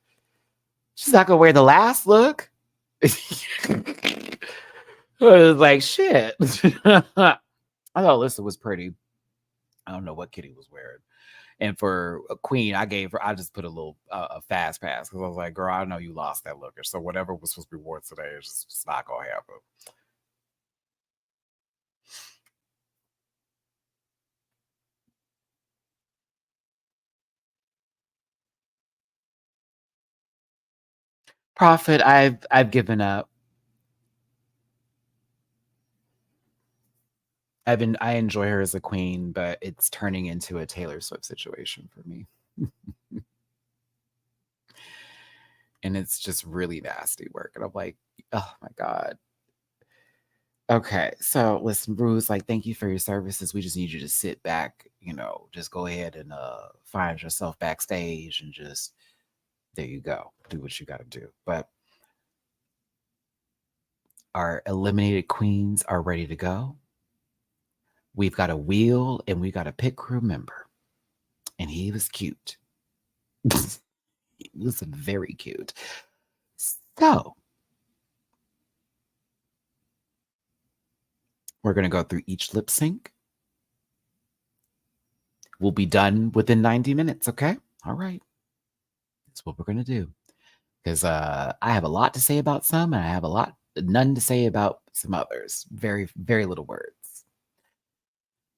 She's not gonna wear the last look. It was like shit. I thought Alyssa was pretty. I don't know what Kitty was wearing. And for a Queen, I just put a little a fast pass because I was like, girl, I know you lost that looker. So whatever was supposed to be worn today is just not going to happen. Prophet, I've given up. I enjoy her as a queen, but it's turning into a Taylor Swift situation for me. And it's just really nasty work. And I'm like, oh my God. Okay, so listen, Bruce, like, thank you for your services. We just need you to sit back, just go ahead and find yourself backstage and just there you go. Do what you gotta do. But our eliminated queens are ready to go. We've got a wheel and we got a pit crew member. And he was cute. He was very cute. So we're going to go through each lip sync. We'll be done within 90 minutes, okay? All right. That's what we're going to do. Because I have a lot to say about some, and I have none to say about some others. Very, very little words.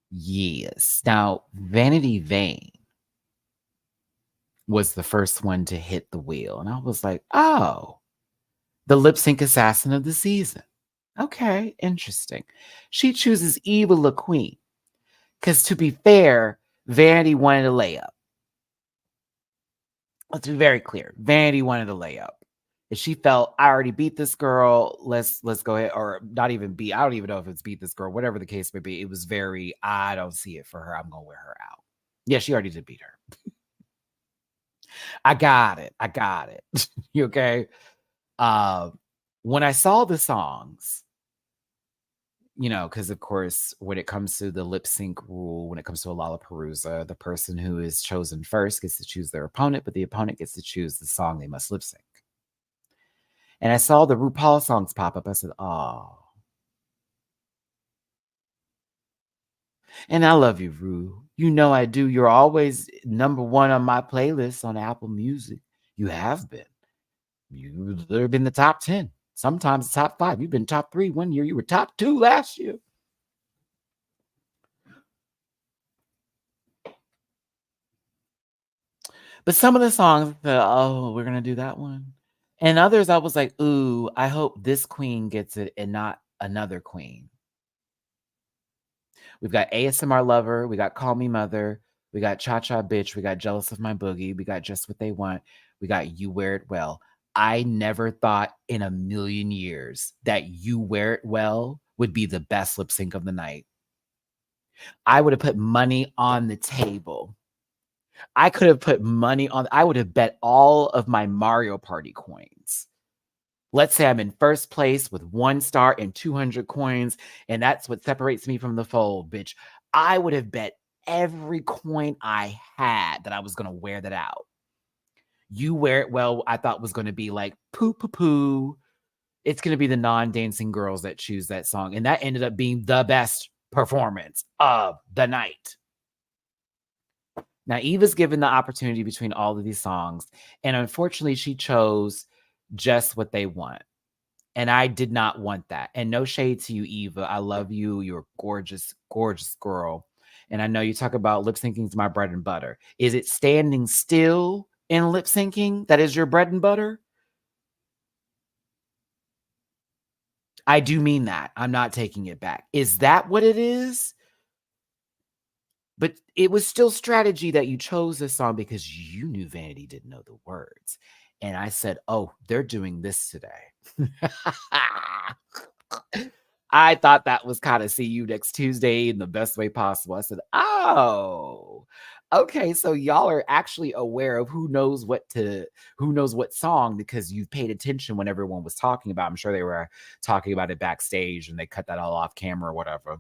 Yes. Now, Vanity Vane was the first one to hit the wheel. And I was like, oh, the lip sync assassin of the season. Okay, interesting. She chooses Eva La Queen. Because to be fair, Vanity wanted a layup. Let's be very clear. Vanity wanted a layup. And she felt, I already beat this girl. Let's go ahead, or not even beat. I don't even know if it's beat this girl, whatever the case may be. It was very, I don't see it for her. I'm gonna wear her out. Yeah, she already did beat her. I got it. You okay? When I saw the songs, you know, because of course, when it comes to the lip sync rule, when it comes to a LalaPaRuZa, the person who is chosen first gets to choose their opponent, but the opponent gets to choose the song they must lip sync. And I saw the RuPaul songs pop up. I said, oh. And I love you, Ru. You know I do. You're always number one on my playlist on Apple Music. You have been. You've been in the top 10, sometimes the top 5. You've been top 3 one year. You were top 2 last year. But some of the songs, oh, we're going to do that one. And others, I was like, ooh, I hope this queen gets it and not another queen. We've got ASMR Lover. We got Call Me Mother. We got Cha Cha Bitch. We got Jealous of My Boogie. We got Just What They Want. We got You Wear It Well. I never thought in a million years that You Wear It Well would be the best lip sync of the night. I would have put money on the table. I could have put money on, I would have bet all of my Mario Party coins. Let's say I'm in first place with 1 star and 200 coins, and that's what separates me from the fold, bitch. I would have bet every coin I had that I was going to wear that out. You Wear It Well, I thought was going to be like poo poo poo. It's going to be the non-dancing girls that choose that song. And that ended up being the best performance of the night. Now, Eva's given the opportunity between all of these songs. And unfortunately, she chose Just What They Want. And I did not want that. And no shade to you, Eva. I love you. You're a gorgeous, gorgeous girl. And I know you talk about lip syncing is my bread and butter. Is it standing still in lip syncing that is your bread and butter? I do mean that. I'm not taking it back. Is that what it is? But it was still strategy that you chose this song because you knew Vanity didn't know the words. And I said, oh, they're doing this today. I thought that was kind of see you next Tuesday in the best way possible. I said, oh, okay. So y'all are actually aware of who knows what song because you paid attention when everyone was talking about. I'm sure they were talking about it backstage and they cut that all off camera or whatever.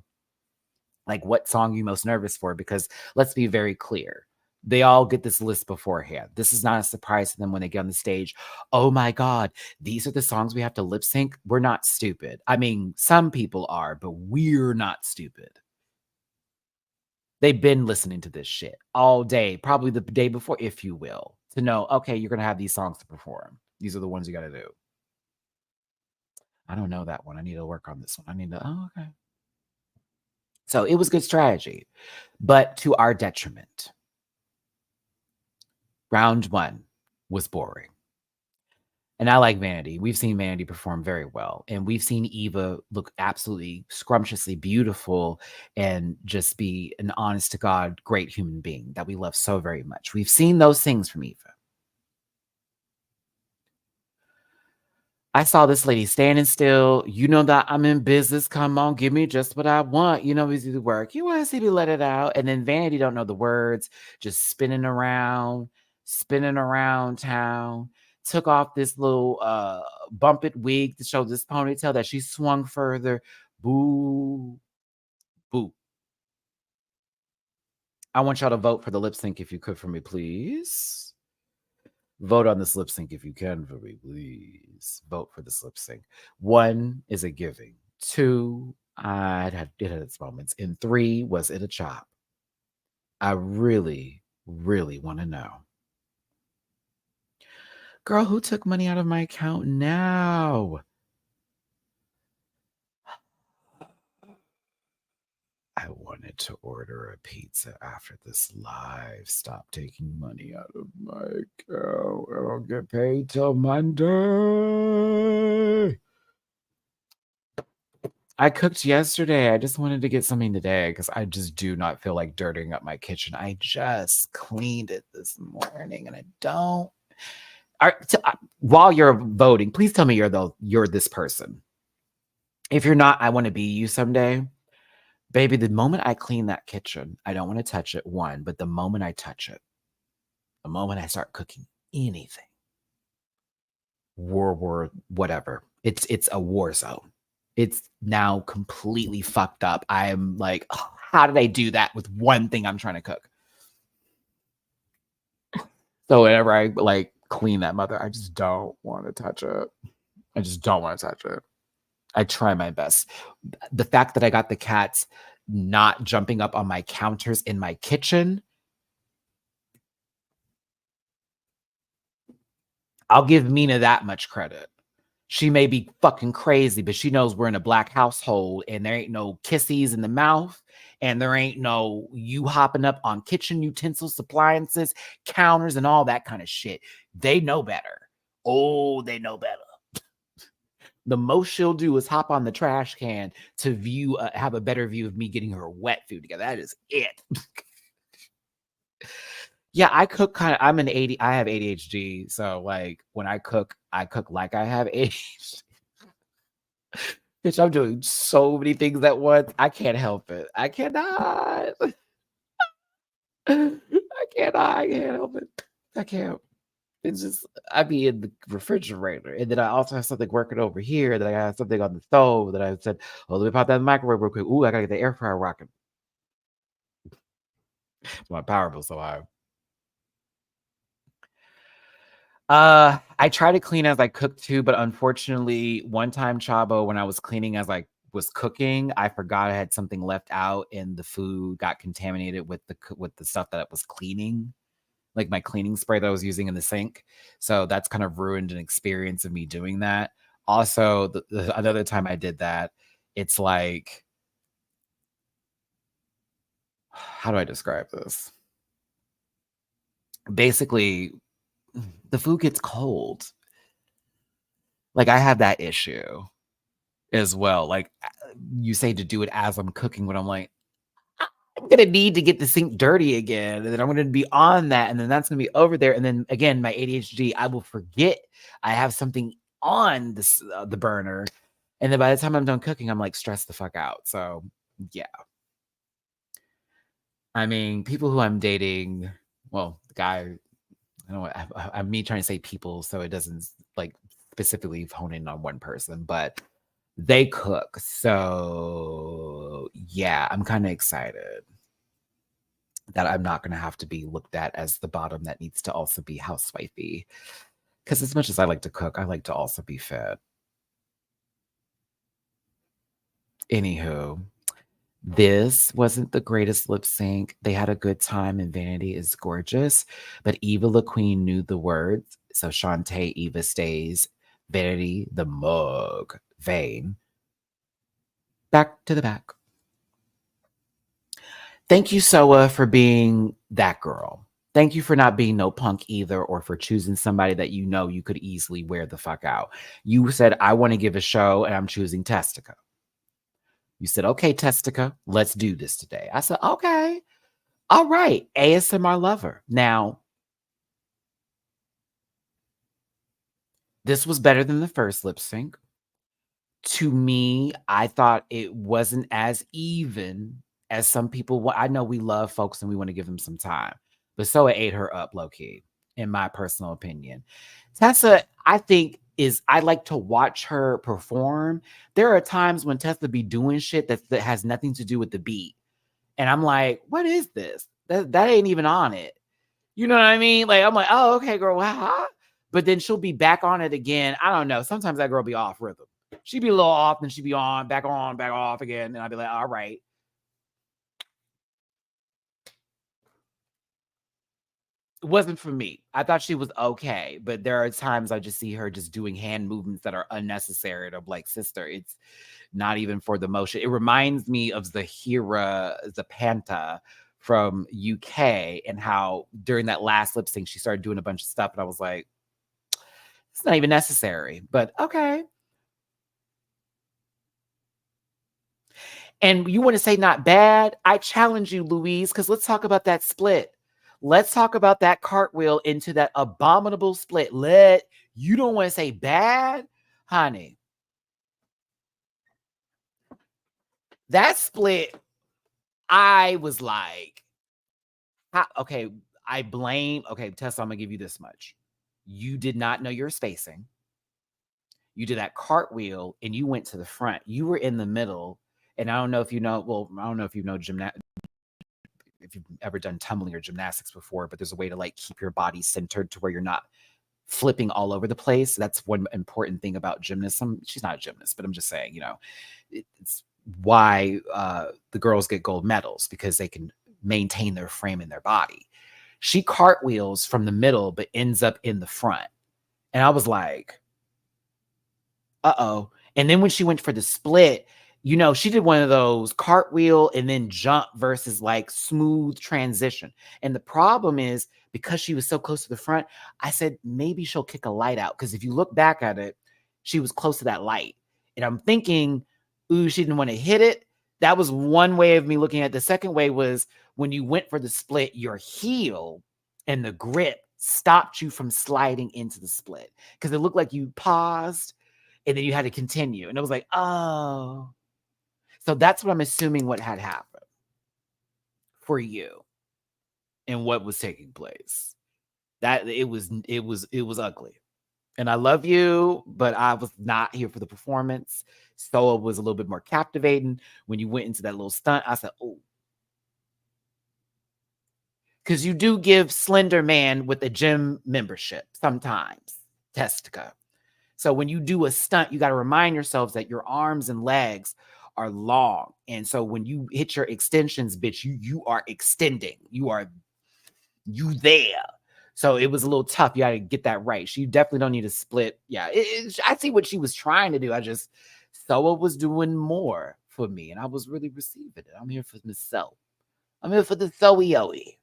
Like what song you most nervous for? Because let's be very clear. They all get this list beforehand. This is not a surprise to them when they get on the stage. Oh my God, these are the songs we have to lip sync. We're not stupid. I mean, some people are, but we're not stupid. They've been listening to this shit all day, probably the day before, if you will, to know, okay, you're going to have these songs to perform. These are the ones you got to do. I don't know that one. I need to work on this one. Okay. So it was good strategy, but to our detriment. Round 1 was boring. And I like Vanity. We've seen Vanity perform very well. And we've seen Eva look absolutely scrumptiously beautiful and just be an honest to God, great human being that we love so very much. We've seen those things from Eva. I saw this lady standing still. You know that I'm in business. Come on, give me just what I want. You know, easy to work. You want to see me let it out. And then Vanity don't know the words, just spinning around town. Took off this little bumped wig to show this ponytail that she swung further. Boo. Boo. I want y'all to vote for the lip sync if you could for me, please. Vote on this lip sync if you can for me, please. Vote for this lip sync. 1 is a giving. 2, it had its moments. And 3, was it a chop? I really, really want to know. Girl, who took money out of my account now? I wanted to order a pizza after this live. Stop taking money out of my account. I don't get paid till Monday. I cooked yesterday. I just wanted to get something today because I just do not feel like dirtying up my kitchen. I just cleaned it this morning and I don't. While you're voting, please tell me you're this person. If you're not, I want to be you someday. Baby, the moment I clean that kitchen, I don't want to touch it, 1, but the moment I touch it, the moment I start cooking anything, war, whatever, it's a war zone. It's now completely fucked up. I am like, oh, how did I do that with one thing I'm trying to cook? So whenever I like clean that mother, I just don't want to touch it. I just don't want to touch it. I try my best. The fact that I got the cats not jumping up on my counters in my kitchen, I'll give Mina that much credit. She may be fucking crazy, but she knows we're in a Black household and there ain't no kissies in the mouth and there ain't no you hopping up on kitchen utensils, appliances, counters, and all that kind of shit. They know better. Oh, they know better. The most she'll do is hop on the trash can to view, have a better view of me getting her wet food together. That is it. Yeah, I cook kind of. I have ADHD, so like when I cook like I have ADHD. Bitch, I'm doing so many things at once. I can't help it. I cannot. I can't help it. I can't. It's just I be in the refrigerator, and then I also have something working over here. That I have something on the stove that I said, "Oh, let me pop that in the microwave real quick." Ooh, I gotta get the air fryer rocking. My power bill's so high. I try to clean as I cook too, but unfortunately, one time, Chabo, when I was cleaning as I was cooking, I forgot I had something left out, and the food got contaminated with the stuff that it was cleaning, like my cleaning spray that I was using in the sink. So that's kind of ruined an experience of me doing that. Also, another time I did that, it's like, how do I describe this? Basically, the food gets cold. Like I have that issue as well. Like you say to do it as I'm cooking, but I'm like, I'm gonna need to get the sink dirty again, and then I'm gonna be on that, and then that's gonna be over there, and then again, my ADHD, I will forget I have something on this the burner, and then by the time I'm done cooking, I'm like stressed the fuck out. So yeah, I mean, people who I'm dating, well, the guy, I don't know, I'm me trying to say people, so it doesn't like specifically hone in on one person, but they cook. So yeah, I'm kind of excited that I'm not going to have to be looked at as the bottom that needs to also be housewifey. Because as much as I like to cook, I like to also be fed. Anywho, this wasn't the greatest lip sync. They had a good time, and Vanity is gorgeous. But Eva La Queen knew the words. So Shantae, Eva stays. Vanity, the mug, vein. Back to the back. Thank you, Soa, for being that girl. Thank you for not being no punk either, or for choosing somebody that you know you could easily wear the fuck out. You said, I want to give a show and I'm choosing Testicle. You said, okay, Testicle, let's do this today. I said, okay, all right, ASMR lover. Now, this was better than the first lip sync. To me, I thought it wasn't as even as some people. I know we love folks and we want to give them some time, but so it ate her up low key, in my personal opinion. Tessa, I think I like to watch her perform. There are times when Tessa be doing shit that has nothing to do with the beat, and I'm like, what is this? That ain't even on it. You know what I mean? Like I'm like, oh okay, girl, wow. But then she'll be back on it again. I don't know. Sometimes that girl be off rhythm. She'd be a little off, then she'd be on, back off again. And I'd be like, all right. It wasn't for me. I thought she was okay, but there are times I just see her just doing hand movements that are unnecessary. And I'm like, sister, it's not even for the motion. It reminds me of Zahira Zapanta from UK and how during that last lip sync, she started doing a bunch of stuff. And I was like, it's not even necessary, but okay. And you want to say not bad? I challenge you, Louise, because let's talk about that split. Let's talk about that cartwheel into that abominable split. You don't want to say bad, honey. That split, I was like, okay, okay, Tessa, I'm gonna give you this much. You did not know your spacing. you did that cartwheel and you went to the front. You were in the middle. And I don't know if you know, well, I don't know if you know if you've ever done tumbling or gymnastics before, but there's a way to like keep your body centered to where you're not flipping all over the place. That's one important thing about gymnasts. She's not a gymnast, but I'm just saying, it's why the girls get gold medals, because they can maintain their frame in their body. She cartwheels from the middle, but ends up in the front. And I was like, uh-oh. And then when she went for the split, she did one of those cartwheel and then jump versus like smooth transition. And the problem is, because she was so close to the front, I said, maybe she'll kick a light out. Because if you look back at it, she was close to that light. And I'm thinking, ooh, she didn't want to hit it. That was one way of me looking at it. The second way was when you went for the split, your heel and the grip stopped you from sliding into the split. Because it looked like you paused and then you had to continue. And it was like, oh. So that's what I'm assuming what had happened for you and what was taking place. That it was ugly. And I love you, but I was not here for the performance. So it was a little bit more captivating. When you went into that little stunt, I said, oh. Because you do give Slender Man with a gym membership sometimes, Testicle. So when you do a stunt, you got to remind yourselves that your arms and legs are long. And so when you hit your extensions, bitch, you are extending. You there. So it was a little tough. You got to get that right. She definitely don't need a split. Yeah, I see what she was trying to do. Soa was doing more for me, and I was really receiving it. I'm here for myself. I'm here for the Zoe.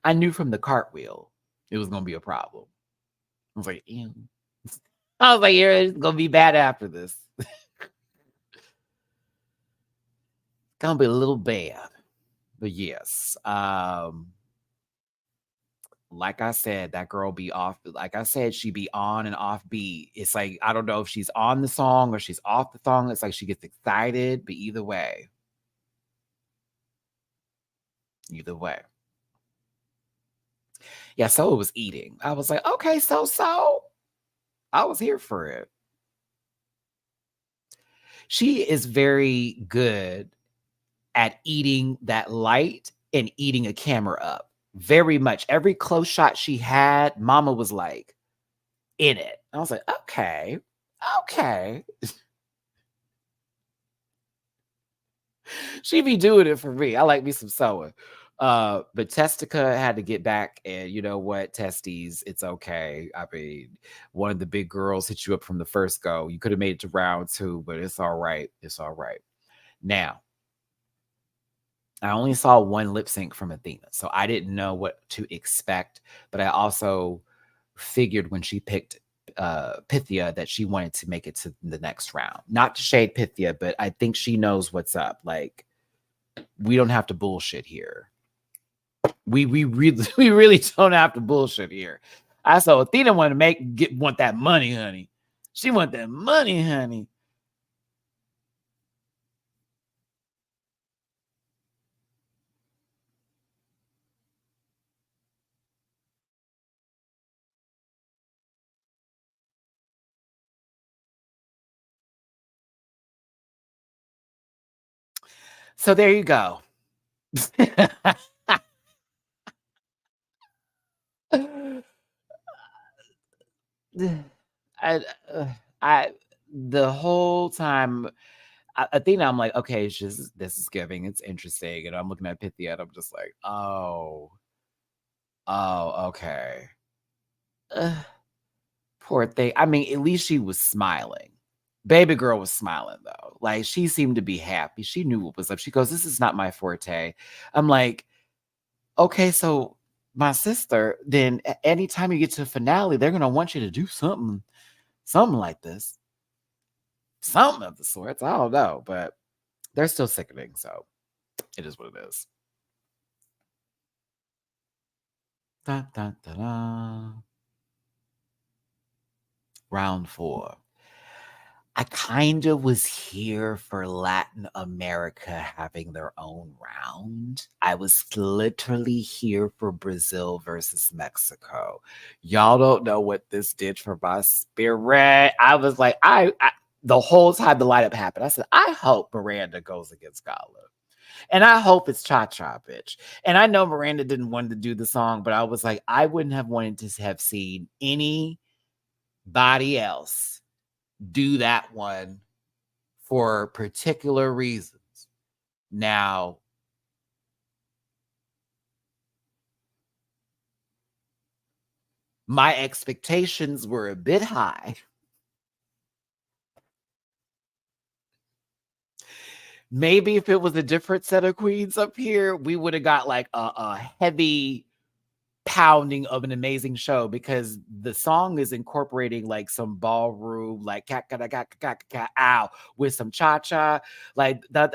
I knew from the cartwheel it was going to be a problem. I was like, ew. I was like, it's going to be bad after this. Going to be a little bad. But yes, like I said, that girl be off. Like I said, she be on and off beat. It's like, I don't know if she's on the song or she's off the song. It's like she gets excited, but either way. Yeah, so it was eating. I was like, okay, so I was here for it. She is very good at eating that light and eating a camera up. Very much. Every close shot she had, Mama was like in it. I was like, okay. She be doing it for me. I like me some Soa. But Testica had to get back, and you know what, Testes, it's okay. I mean, one of the big girls hit you up from the first go. You could have made it to round 2, but it's all right. It's all right. Now, I only saw one lip sync from Athena, so I didn't know what to expect. But I also figured when she picked Pythia that she wanted to make it to the next round. Not to shade Pythia, but I think she knows what's up. Like, we don't have to bullshit here. We really don't have to bullshit here. I saw Athena want that money, honey. She want that money, honey. So there you go. I the whole time, Athena, I'm like, okay, this is giving. It's interesting, and I'm looking at Pythia, and I'm just like, oh, okay. Poor thing. I mean, at least she was smiling. Baby girl was smiling though. Like, she seemed to be happy. She knew what was up. She goes, "This is not my forte." I'm like, okay, so my sister, then anytime you get to the finale, they're gonna want you to do something like this. Something of the sorts. I don't know, but they're still sickening, so it is what it is. Da, da, da, da. Round 4. I kind of was here for Latin America having their own round. I was literally here for Brazil versus Mexico. Y'all don't know what this did for my spirit. I was like, the whole time the lineup happened, I said, I hope Miranda goes against Gala. And I hope it's Cha Cha, bitch. And I know Miranda didn't want to do the song, but I was like, I wouldn't have wanted to have seen anybody else do that one for particular reasons. Now, my expectations were a bit high. Maybe if it was a different set of queens up here, we would have got like a heavy pounding of an amazing show, because the song is incorporating like some ballroom, like ow, with some cha-cha. Like that.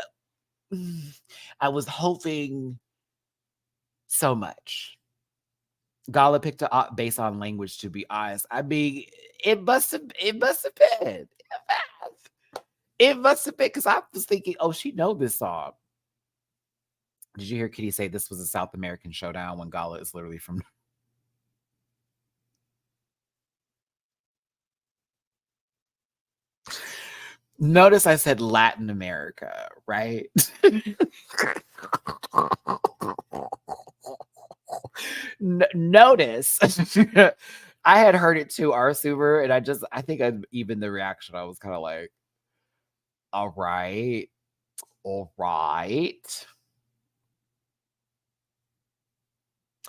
I was hoping so much. Gala picked a based on language, to be honest. I mean, it must have been. It must have been, because I was thinking, oh, she know this song. Did you hear Kitty say this was a South American showdown when Gala is literally from... Notice I said Latin America, right? Notice I had heard it too, Arsuber, and I think even the reaction, I was kind of like, all right.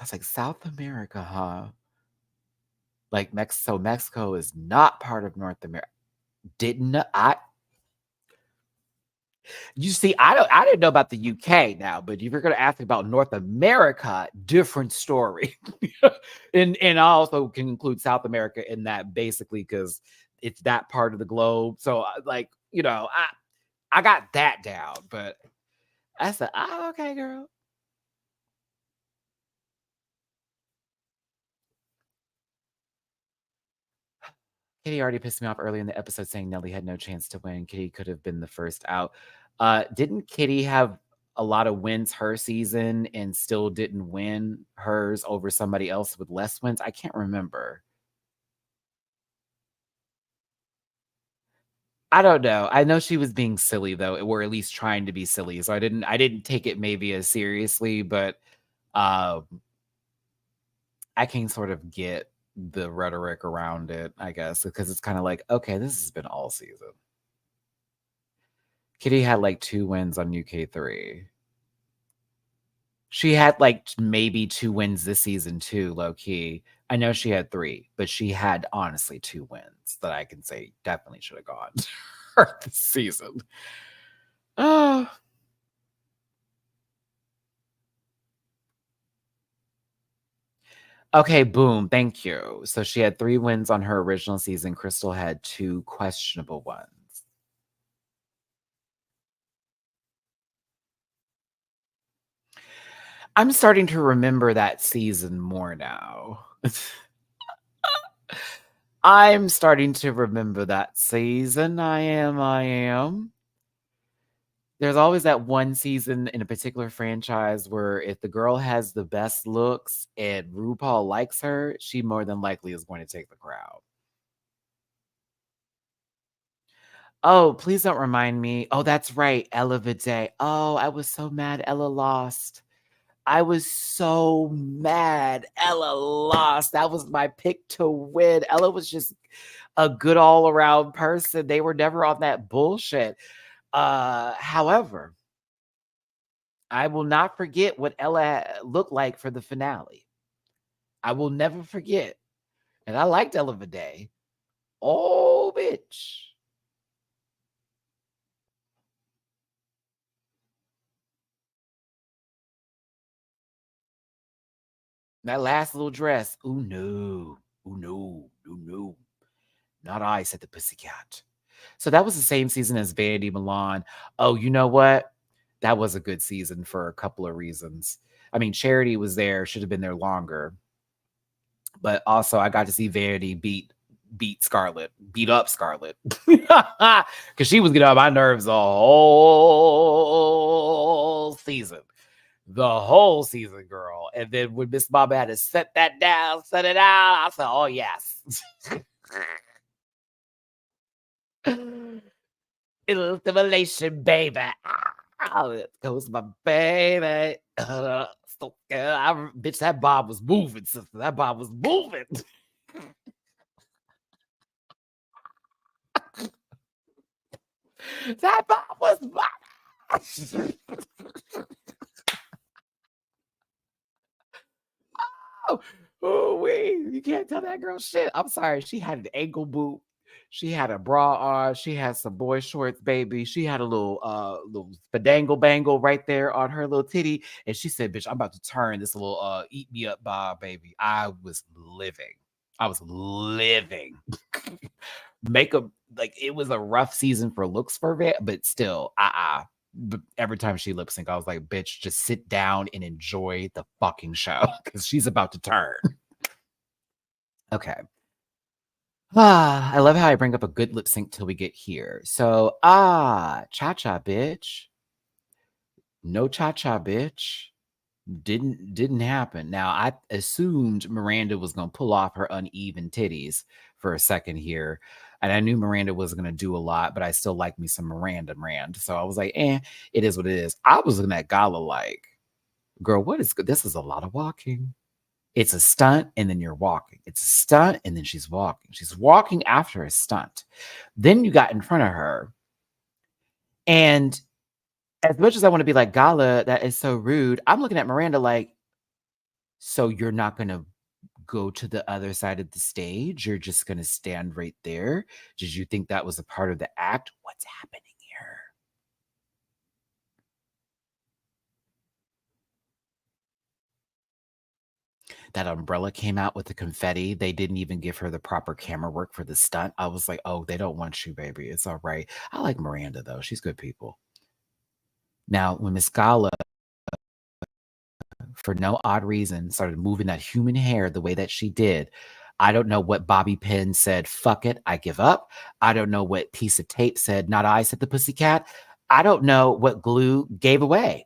I was like, South America, huh? Like Mexico is not part of North America. You see, I didn't know about the UK now, but if you're going to ask me about North America, different story. and I also can include South America in that, basically, because it's that part of the globe. So like, I got that down, but I said, oh, okay, girl. Kitty already pissed me off early in the episode saying Nelly had no chance to win. Kitty could have been the first out. Didn't Kitty have a lot of wins her season and still didn't win hers over somebody else with less wins? I can't remember. I don't know. I know she was being silly though, or at least trying to be silly. So I didn't take it maybe as seriously, but I can sort of get the rhetoric around it, I guess, because it's kind of like, okay, this has been all season. Kitty had like 2 wins on UK3. She had like maybe 2 wins this season too, low key. I know she had 3, but she had honestly 2 wins that I can say definitely should have gone this season. Oh. Okay, boom. Thank you. So she had 3 wins on her original season. Crystal had 2 questionable ones. I'm starting to remember that season more now. I'm starting to remember that season. I am. There's always that one season in a particular franchise where if the girl has the best looks and RuPaul likes her, she more than likely is going to take the crowd. Oh, please don't remind me. Oh, that's right. Ella Vidae. Oh, I was so mad Ella lost. I was so mad Ella lost. That was my pick to win. Ella was just a good all-around person. They were never on that bullshit. However, I will not forget what Ella looked like for the finale. I will never forget. And I liked Ella Vidae. Oh, bitch. That last little dress. Ooh, no. Ooh, no. Ooh, no. Not I, said the pussycat. So that was the same season as Vanity Milan. Oh, you know what? That was a good season for a couple of reasons. I mean, Charity was there, should have been there longer. But also, I got to see Vanity beat beat up Scarlett. Because she was getting on my nerves the whole season. The whole season, girl. And then when Miss Mama had to set that down, set it out, I said, oh, yes. Stimulation, baby. Oh, it goes my baby. Bitch, that bob was moving, sister. That bob was moving. That bob was oh, you can't tell that girl shit. I'm sorry. She had an ankle boot. She had a bra on. She had some boy shorts, baby. She had a little spadangle bangle right there on her little titty. And she said, bitch, I'm about to turn this little eat me up bob, baby. I was living. Makeup, like it was a rough season for looks for it, but still, But every time she lip sync, I was like, bitch, just sit down and enjoy the fucking show because she's about to turn. Okay. I love how I bring up a good lip sync till we get here. So, cha-cha, bitch. No cha-cha, bitch. Didn't happen. Now, I assumed Miranda was going to pull off her uneven titties for a second here. And I knew Miranda was going to do a lot, but I still like me some Miranda brand. So I was like, it is what it is. I was looking at Gala like, girl, what is this? Is a lot of walking. It's a stunt, and then you're walking. It's a stunt, and then she's walking. She's walking after a stunt. Then you got in front of her. And as much as I want to be like, Gala, that is so rude, I'm looking at Miranda like, so you're not going to go to the other side of the stage? You're just going to stand right there? Did you think that was a part of the act? What's happening here? That umbrella came out with the confetti. They didn't even give her the proper camera work for the stunt. I was like, oh, they don't want you, baby. It's all right. I like Miranda, though. She's good people. Now, when Miss Gala, for no odd reason, started moving that human hair the way that she did, I don't know what Bobby Pin said, fuck it, I give up. I don't know what piece of tape said, not I, said the pussycat. I don't know what glue gave away.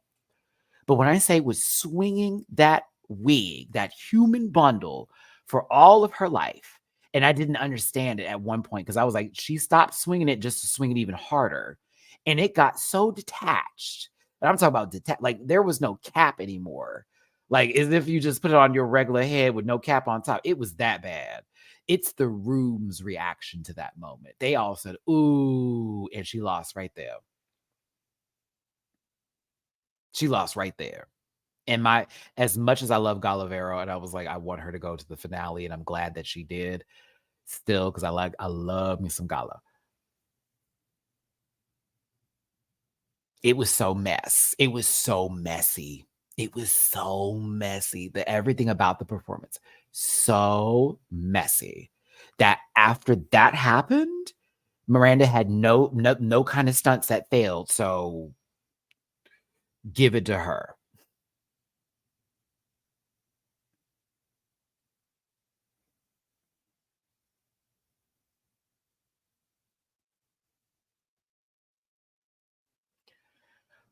But when I say was swinging that wig, that human bundle for all of her life, and I didn't understand it at one point because I was like, she stopped swinging it just to swing it even harder. And it got so detached. And I'm talking about like there was no cap anymore. Like as if you just put it on your regular head with no cap on top. It was that bad. It's the room's reaction to that moment. They all said, ooh, and she lost right there. She lost right there. And as much as I love Gala Varo, and I was like, I want her to go to the finale, and I'm glad that she did still, because I love me some Gala. It was so It was so messy. It was so messy. Everything about the performance, so messy that after that happened, Miranda had no kind of stunts that failed. So give it to her.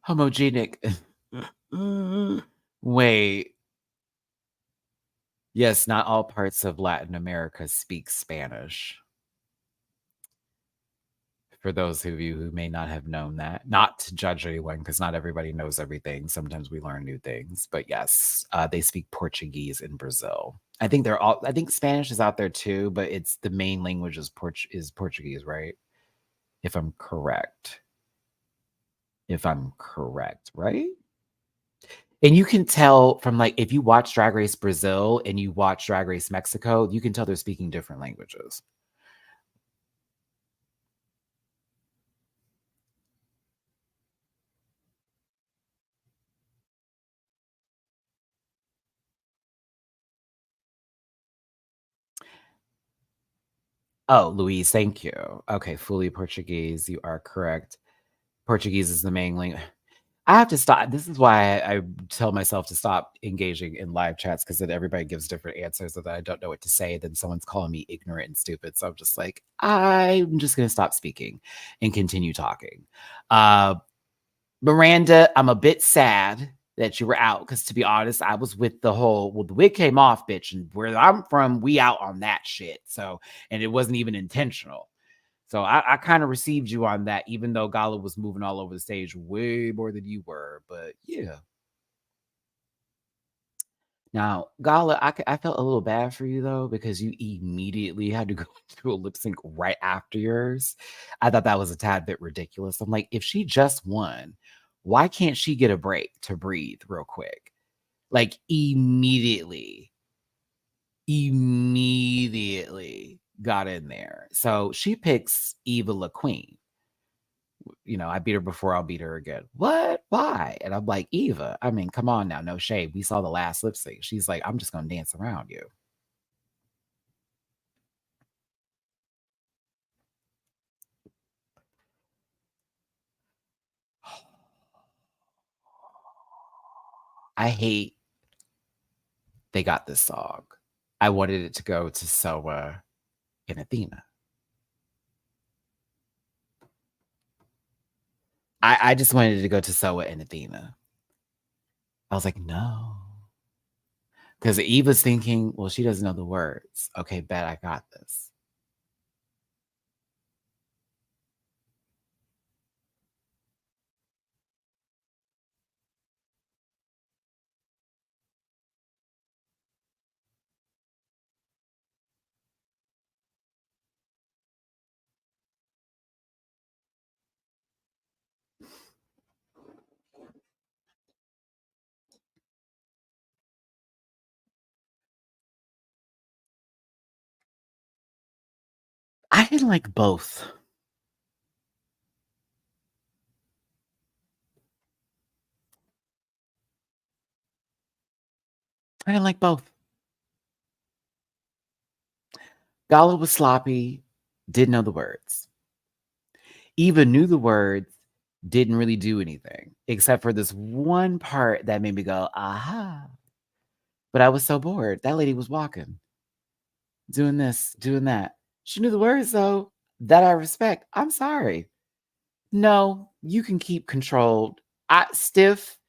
Homogenic. Wait. Yes, not all parts of Latin America speak Spanish. For those of you who may not have known that, not to judge anyone, because not everybody knows everything. Sometimes we learn new things. But yes, they speak Portuguese in Brazil. I think I think Spanish is out there too, but it's the main language is Portuguese, right? If I'm correct. Right? And you can tell from like if you watch Drag Race Brazil and you watch Drag Race Mexico, you can tell they're speaking different languages. Oh, Louise, thank you. Okay, fully Portuguese. You are correct. Portuguese is the main language. I have to stop. This is why I tell myself to stop engaging in live chats, because then everybody gives different answers and I don't know what to say. Then someone's calling me ignorant and stupid. So I'm just like, I'm just going to stop speaking and continue talking. Miranda, I'm a bit sad that you were out, because to be honest, I was with the whole, well, the wig came off, bitch. And where I'm from, we out on that shit. So, and it wasn't even intentional. So I kind of received you on that, even though Gala was moving all over the stage way more than you were. But yeah. Now, Gala, I felt a little bad for you though, because you immediately had to go to a lip sync right after yours. I thought that was a tad bit ridiculous. I'm like, if she just won, why can't she get a break to breathe real quick? Like immediately got in there. So she picks Eva La Queen. You know, I beat her before, I'll beat her again. What? Why? And I'm like, Eva, I mean, come on now, no shade. We saw the last lip sync. She's like, I'm just gonna dance around you. I hate they got this song. I wanted it to go to Soa and Athena. I just wanted it to go to Soa and Athena. I was like, no. Because Eva's thinking, well, she doesn't know the words. Okay, bet I got this. I didn't like both. I didn't like both. Gala was sloppy, didn't know the words. Eva knew the words, didn't really do anything, except for this one part that made me go, aha. But I was so bored. That lady was walking, doing this, doing that. She knew the words, though, that I respect. I'm sorry. No, you can keep controlled. I stiff,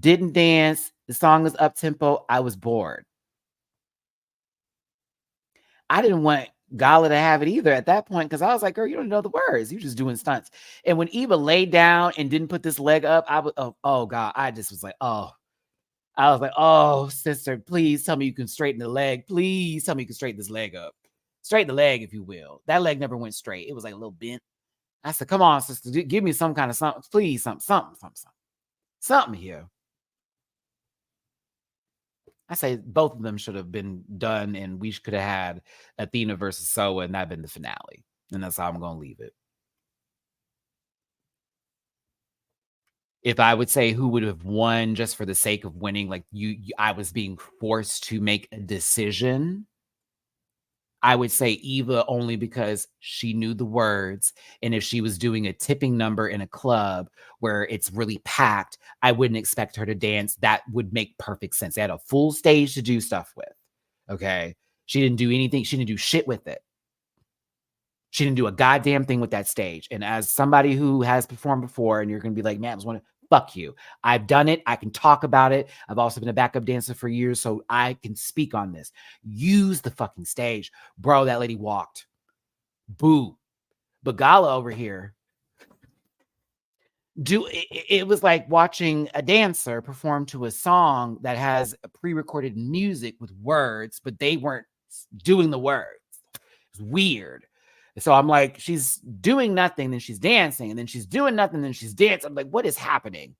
didn't dance. The song was up tempo. I was bored. I didn't want Gala to have it either at that point, because I was like, girl, you don't know the words. You just doing stunts. And when Eva laid down and didn't put this leg up, I was, oh God, I just was like, oh. I was like, oh, sister, please tell me you can straighten the leg. Please tell me you can straighten this leg up. Straighten the leg, if you will. That leg never went straight. It was like a little bent. I said, come on, sister, give me some kind of something. Please, something here. I say both of them should have been done, and we could have had Athena versus Soa, and that been the finale. And that's how I'm going to leave it. If I would say who would have won just for the sake of winning, like I was being forced to make a decision, I would say Eva, only because she knew the words. And if she was doing a tipping number in a club where it's really packed, I wouldn't expect her to dance. That would make perfect sense. They had a full stage to do stuff with. Okay. She didn't do anything. She didn't do shit with it. She didn't do a goddamn thing with that stage. And as somebody who has performed before, and you're going to be like, man, I was one, fuck you. I've done it. I can talk about it. I've also been a backup dancer for years, so I can speak on this. Use the fucking stage. Bro, that lady walked. Boo. But Gala over here, it was like watching a dancer perform to a song that has a pre-recorded music with words, but they weren't doing the words. It's weird. So I'm like, she's doing nothing, then she's dancing, and then she's doing nothing, then she's dancing. I'm like, what is happening?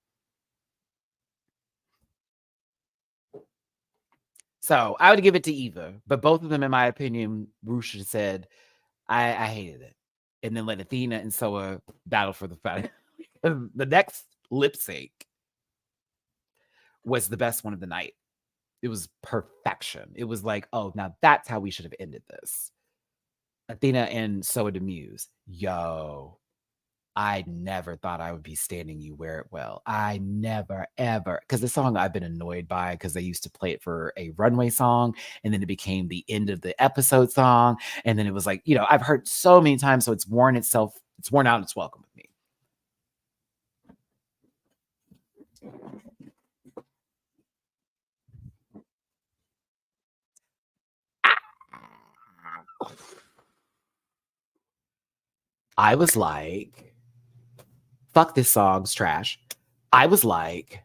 So I would give it to Eva, but both of them, in my opinion, Rusha said, I hated it. And then let Athena and Soa battle for the fight. The next lip sync was the best one of the night. It was perfection. It was like, oh, now that's how we should have ended this. Athena and Soa de Muse. Yo. I never thought I would be standing you wear it well. I never ever, because the song I've been annoyed by because they used to play it for a runway song and then it became the end of the episode song. And then it was like, I've heard so many times, so it's worn out its welcome with me. I was like, fuck this song's trash. I was like,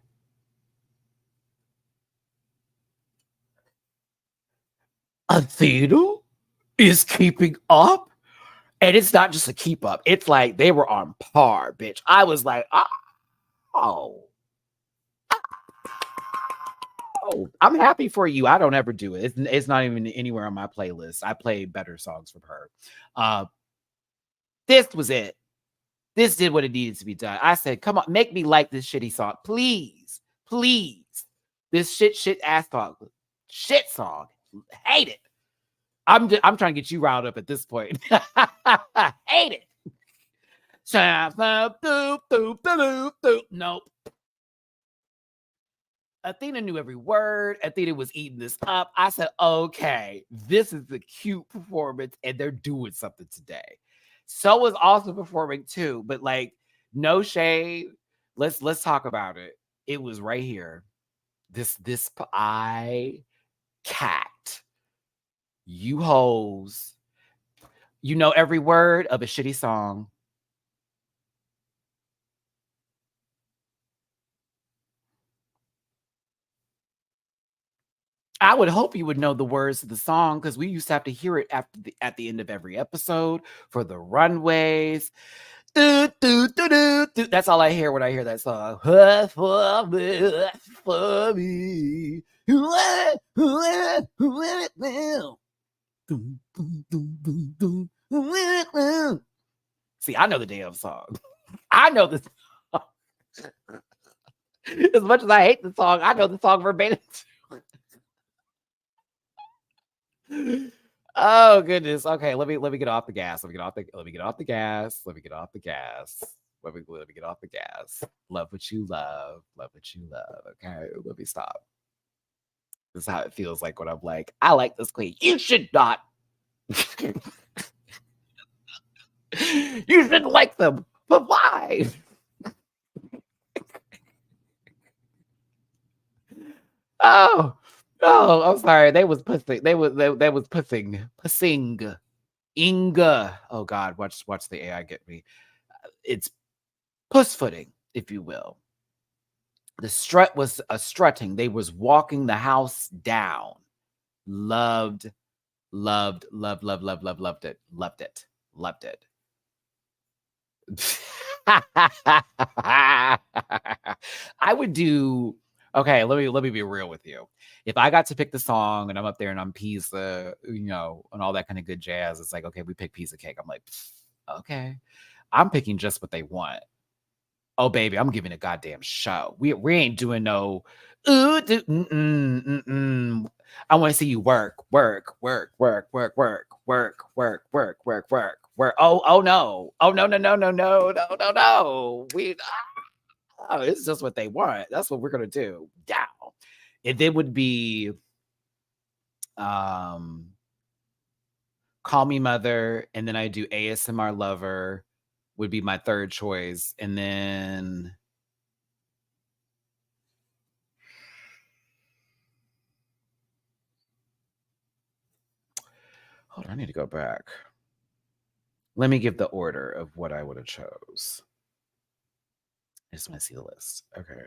Athena is keeping up. And it's not just a keep up. It's like they were on par, bitch. I was like, oh, I'm happy for you. I don't ever do it. It's not even anywhere on my playlist. I play better songs from her. This was it. This did what it needed to be done. I said, come on, make me like this shitty song. Please. Please. This shit ass song. Shit song. Hate it. I'm trying to get you riled up at this point. Hate it. Nope. Athena knew every word. Athena was eating this up. I said, okay, this is the cute performance, and they're doing something today. So was also performing too, but like, no shade. Let's talk about it. It was right here. I cat. You hoes. You know every word of a shitty song. I would hope you would know the words of the song because we used to have to hear it at the end of every episode for the runways. That's all I hear when I hear that song. For me. See, I know the damn song. I know this. As much as I hate the song, I know the song verbatim. Oh goodness. Okay, let me get off the gas. Let me get off the gas. Let me get off the gas. Let me get off the gas. Love what you love. Love what you love. Okay, let me stop. This is how it feels like when I'm like, I like this queen. You should not. You shouldn't like them. But why? Oh, I'm sorry. They was pussing. They was pussing. Pussing. Inga. Oh God, watch the AI get me. It's puss footing, if you will. The strut was a strutting. They was walking the house down. Loved it. Loved it. Loved it. Loved it. I would do okay. Let me be real with you. If I got to pick the song and I'm up there and I'm pizza, and all that kind of good jazz, it's like, okay, we pick piece of cake. I'm like, okay, I'm picking just what they want. Oh baby, I'm giving a goddamn show. We ain't doing no. I want to see you work. Oh no. Oh no. It's just what they want. That's what we're gonna do. Down. And then would be Call Me Mother, and then I do ASMR Lover would be my third choice. And then hold on, I need to go back. Let me give the order of what I would have chose. I just want to see the list. Okay.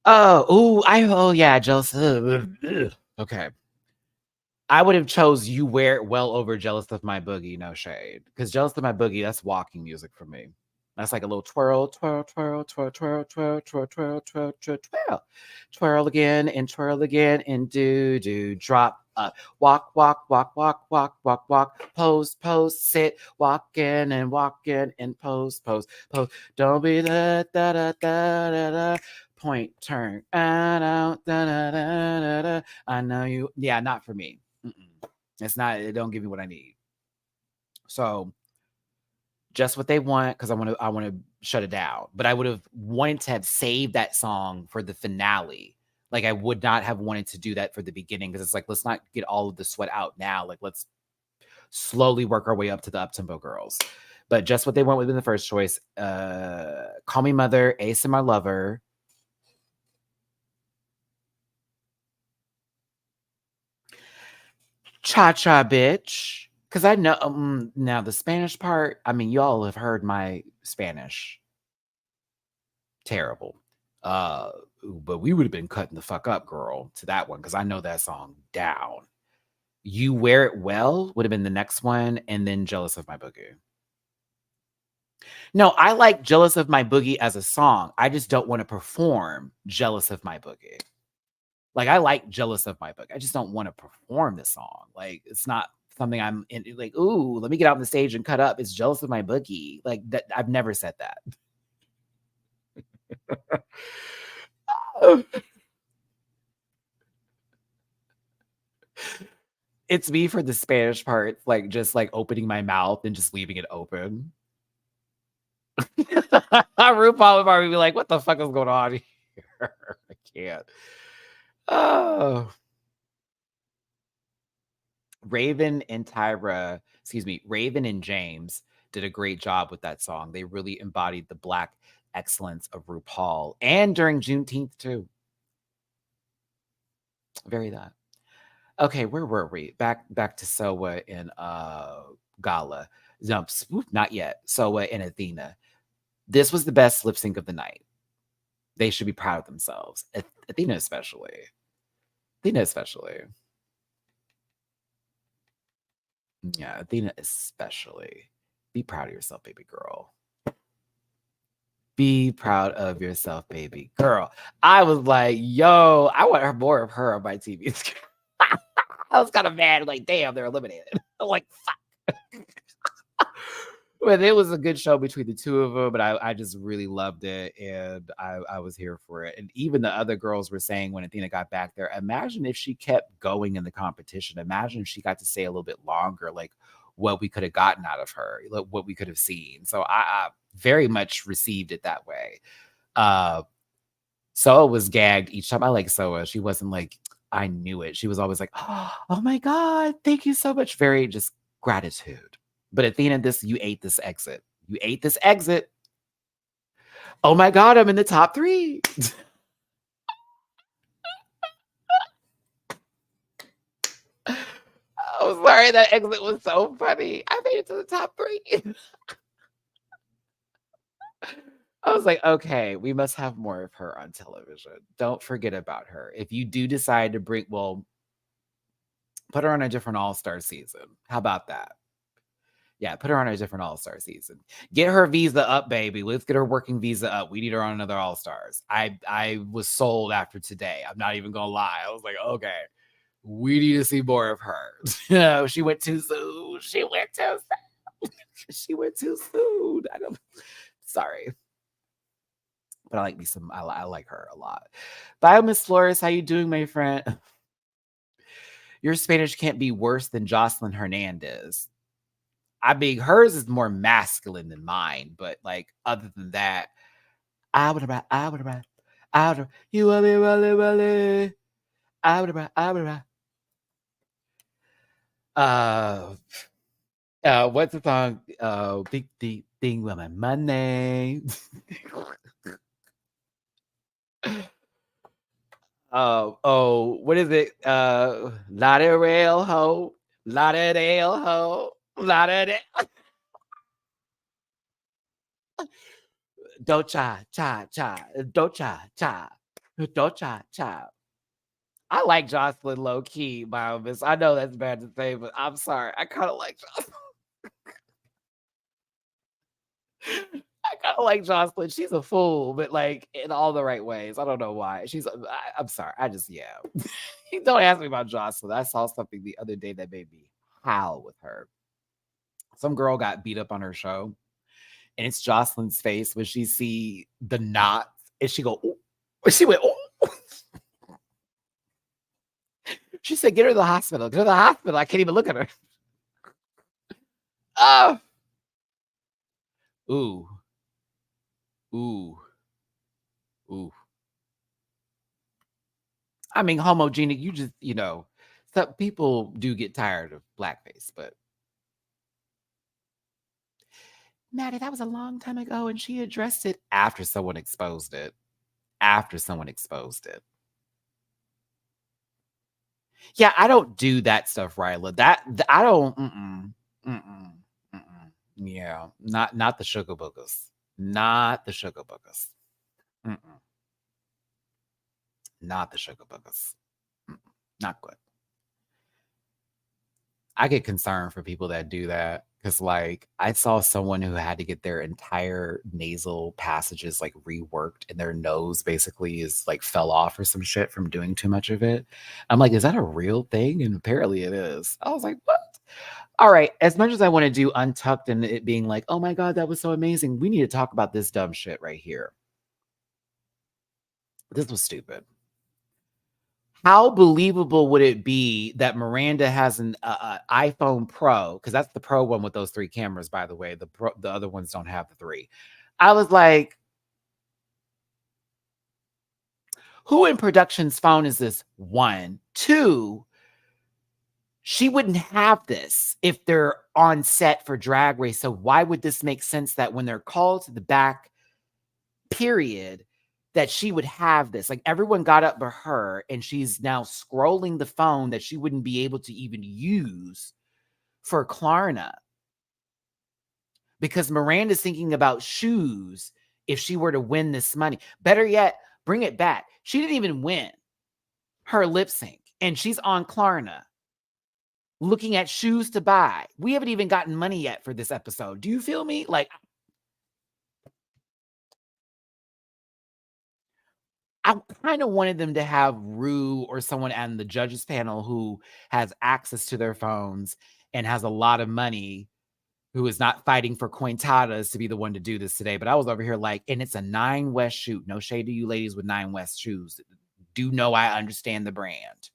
Oh yeah, Joseph. Okay. I would have chose You Wear It Well over Jealous of My Boogie, no shade. Because Jealous of My Boogie, that's walking music for me. That's like a little twirl, twirl, twirl, twirl, twirl, twirl, twirl, twirl, twirl, twirl, twirl. Twirl again and do, drop, walk, pose, sit, walk in and pose. Don't be da da da da da. Point, turn, I know you. Yeah, not for me. It's not. It don't give me what I need. So Just What They Want, because I want to shut it down. But I would have wanted to have saved that song for the finale. Like I would not have wanted to do that for the beginning, because it's like, let's not get all of the sweat out now. Like let's slowly work our way up to the up-tempo girls. But Just What They Want would have been the first choice. Call Me Mother, ASMR Lover. Cha Cha Bitch. Because I know, now the Spanish part, I mean, y'all have heard my Spanish. Terrible. But we would have been cutting the fuck up, girl, to that one, because I know that song down. You Wear It Well would have been the next one, and then Jealous of My Boogie. No, I like Jealous of My Boogie as a song. I just don't want to perform Jealous of My Boogie. Like, I like Jealous of My Boogie. I just don't want to perform the song. Like, it's not something I'm in, like, ooh, let me get out on the stage and cut up. It's Jealous of My Boogie. Like, that, I've never said that. It's me for the Spanish part, like, just, like, opening my mouth and just leaving it open. RuPaul would probably be like, what the fuck is going on here? I can't. Oh. Raven and James did a great job with that song. They really embodied the Black excellence of RuPaul, and during Juneteenth too. Very that. Okay, where were we? Back to Soa and Gala. No, not yet. Soa and Athena. This was the best lip sync of the night. They should be proud of themselves. Athena especially. Yeah, Athena especially. Be proud of yourself, baby girl. Be proud of yourself, baby girl. I was like, yo, I want more of her on my TV screen. I was kind of mad, like, damn, they're eliminated. I'm like, fuck. But it was a good show between the two of them, but I just really loved it, and I was here for it. And even the other girls were saying when Athena got back there, imagine if she kept going in the competition. Imagine if she got to stay a little bit longer, like what we could have gotten out of her, like what we could have seen. So I very much received it that way. Soa was gagged each time. I like Soa. She wasn't like, I knew it. She was always like, oh my God, thank you so much. Very just gratitude. But Athena, you ate this exit. You ate this exit. Oh my God, I'm in the top 3. I'm sorry, that exit was so funny. I made it to the top 3. I was like, okay, we must have more of her on television. Don't forget about her. If you do decide to put her on a different All-Star season. How about that? Yeah, put her on a different All-Star season. Get her visa up, baby. Let's get her working visa up. We need her on another All-Stars. I was sold after today. I'm not even gonna lie. I was like, okay, we need to see more of her. She went too soon. She went too soon. Sorry. But I like me some. I like her a lot. Bye, Miss Flores. How you doing, my friend? Your Spanish can't be worse than Jocelyn Hernandez. I mean, hers is more masculine than mine, but like other than that, I would have, you will be really, I would have. What's the song? Big deep thing with my money. What is it? Lauderdale ho, Lauderdale ho, Lauderdale. Don't cha. I like Jocelyn low key, Biomis. I know that's bad to say, but I'm sorry. I kind of like Jocelyn. I kind of like Jocelyn. She's a fool, but like in all the right ways. I don't know why. I'm sorry. Don't ask me about Jocelyn. I saw something the other day that made me howl with her. Some girl got beat up on her show, and it's Jocelyn's face when she see the knots, and she go, ooh. She went, oh. She said, get her to the hospital. Get her to the hospital. I can't even look at her. Oh. Ooh. Ooh. Ooh. I mean, homogenic, you just, some people do get tired of blackface, but Matty, that was a long time ago, and she addressed it after someone exposed it. After someone exposed it. Yeah, I don't do that stuff, Ryla. I don't. Mm-mm. Yeah, not the sugar boogers. Not the sugar boogers. Mm-mm. Not the sugar boogers. Mm-mm. Not good. I get concerned for people that do that because, like, I saw someone who had to get their entire nasal passages like reworked, and their nose basically is like fell off or some shit from doing too much of it. I'm like, is that a real thing? And apparently it is. I was like, what? All right. As much as I want to do Untucked and it being like, oh my God, that was so amazing, we need to talk about this dumb shit right here. This was stupid. How believable would it be that Miranda has an iPhone Pro? Because that's the Pro one with those 3 cameras, by the way. The other ones don't have the 3. I was like, who in production's phone is this? 1. 2, she wouldn't have this if they're on set for Drag Race. So why would this make sense that when they're called to the back, period, that she would have this? Like, everyone got up for her, and she's now scrolling the phone that she wouldn't be able to even use for Klarna, because Miranda's thinking about shoes if she were to win this money. Better yet, bring it back. She didn't even win her lip sync, and she's on Klarna looking at shoes to buy. We haven't even gotten money yet for this episode. Do you feel me? Like, I kind of wanted them to have Rue or someone on the judges panel who has access to their phones and has a lot of money, who is not fighting for Cointadas to be the one to do this today. But I was over here like, and it's a 9 West shoot. No shade to you ladies with 9 West shoes. Do know I understand the brand.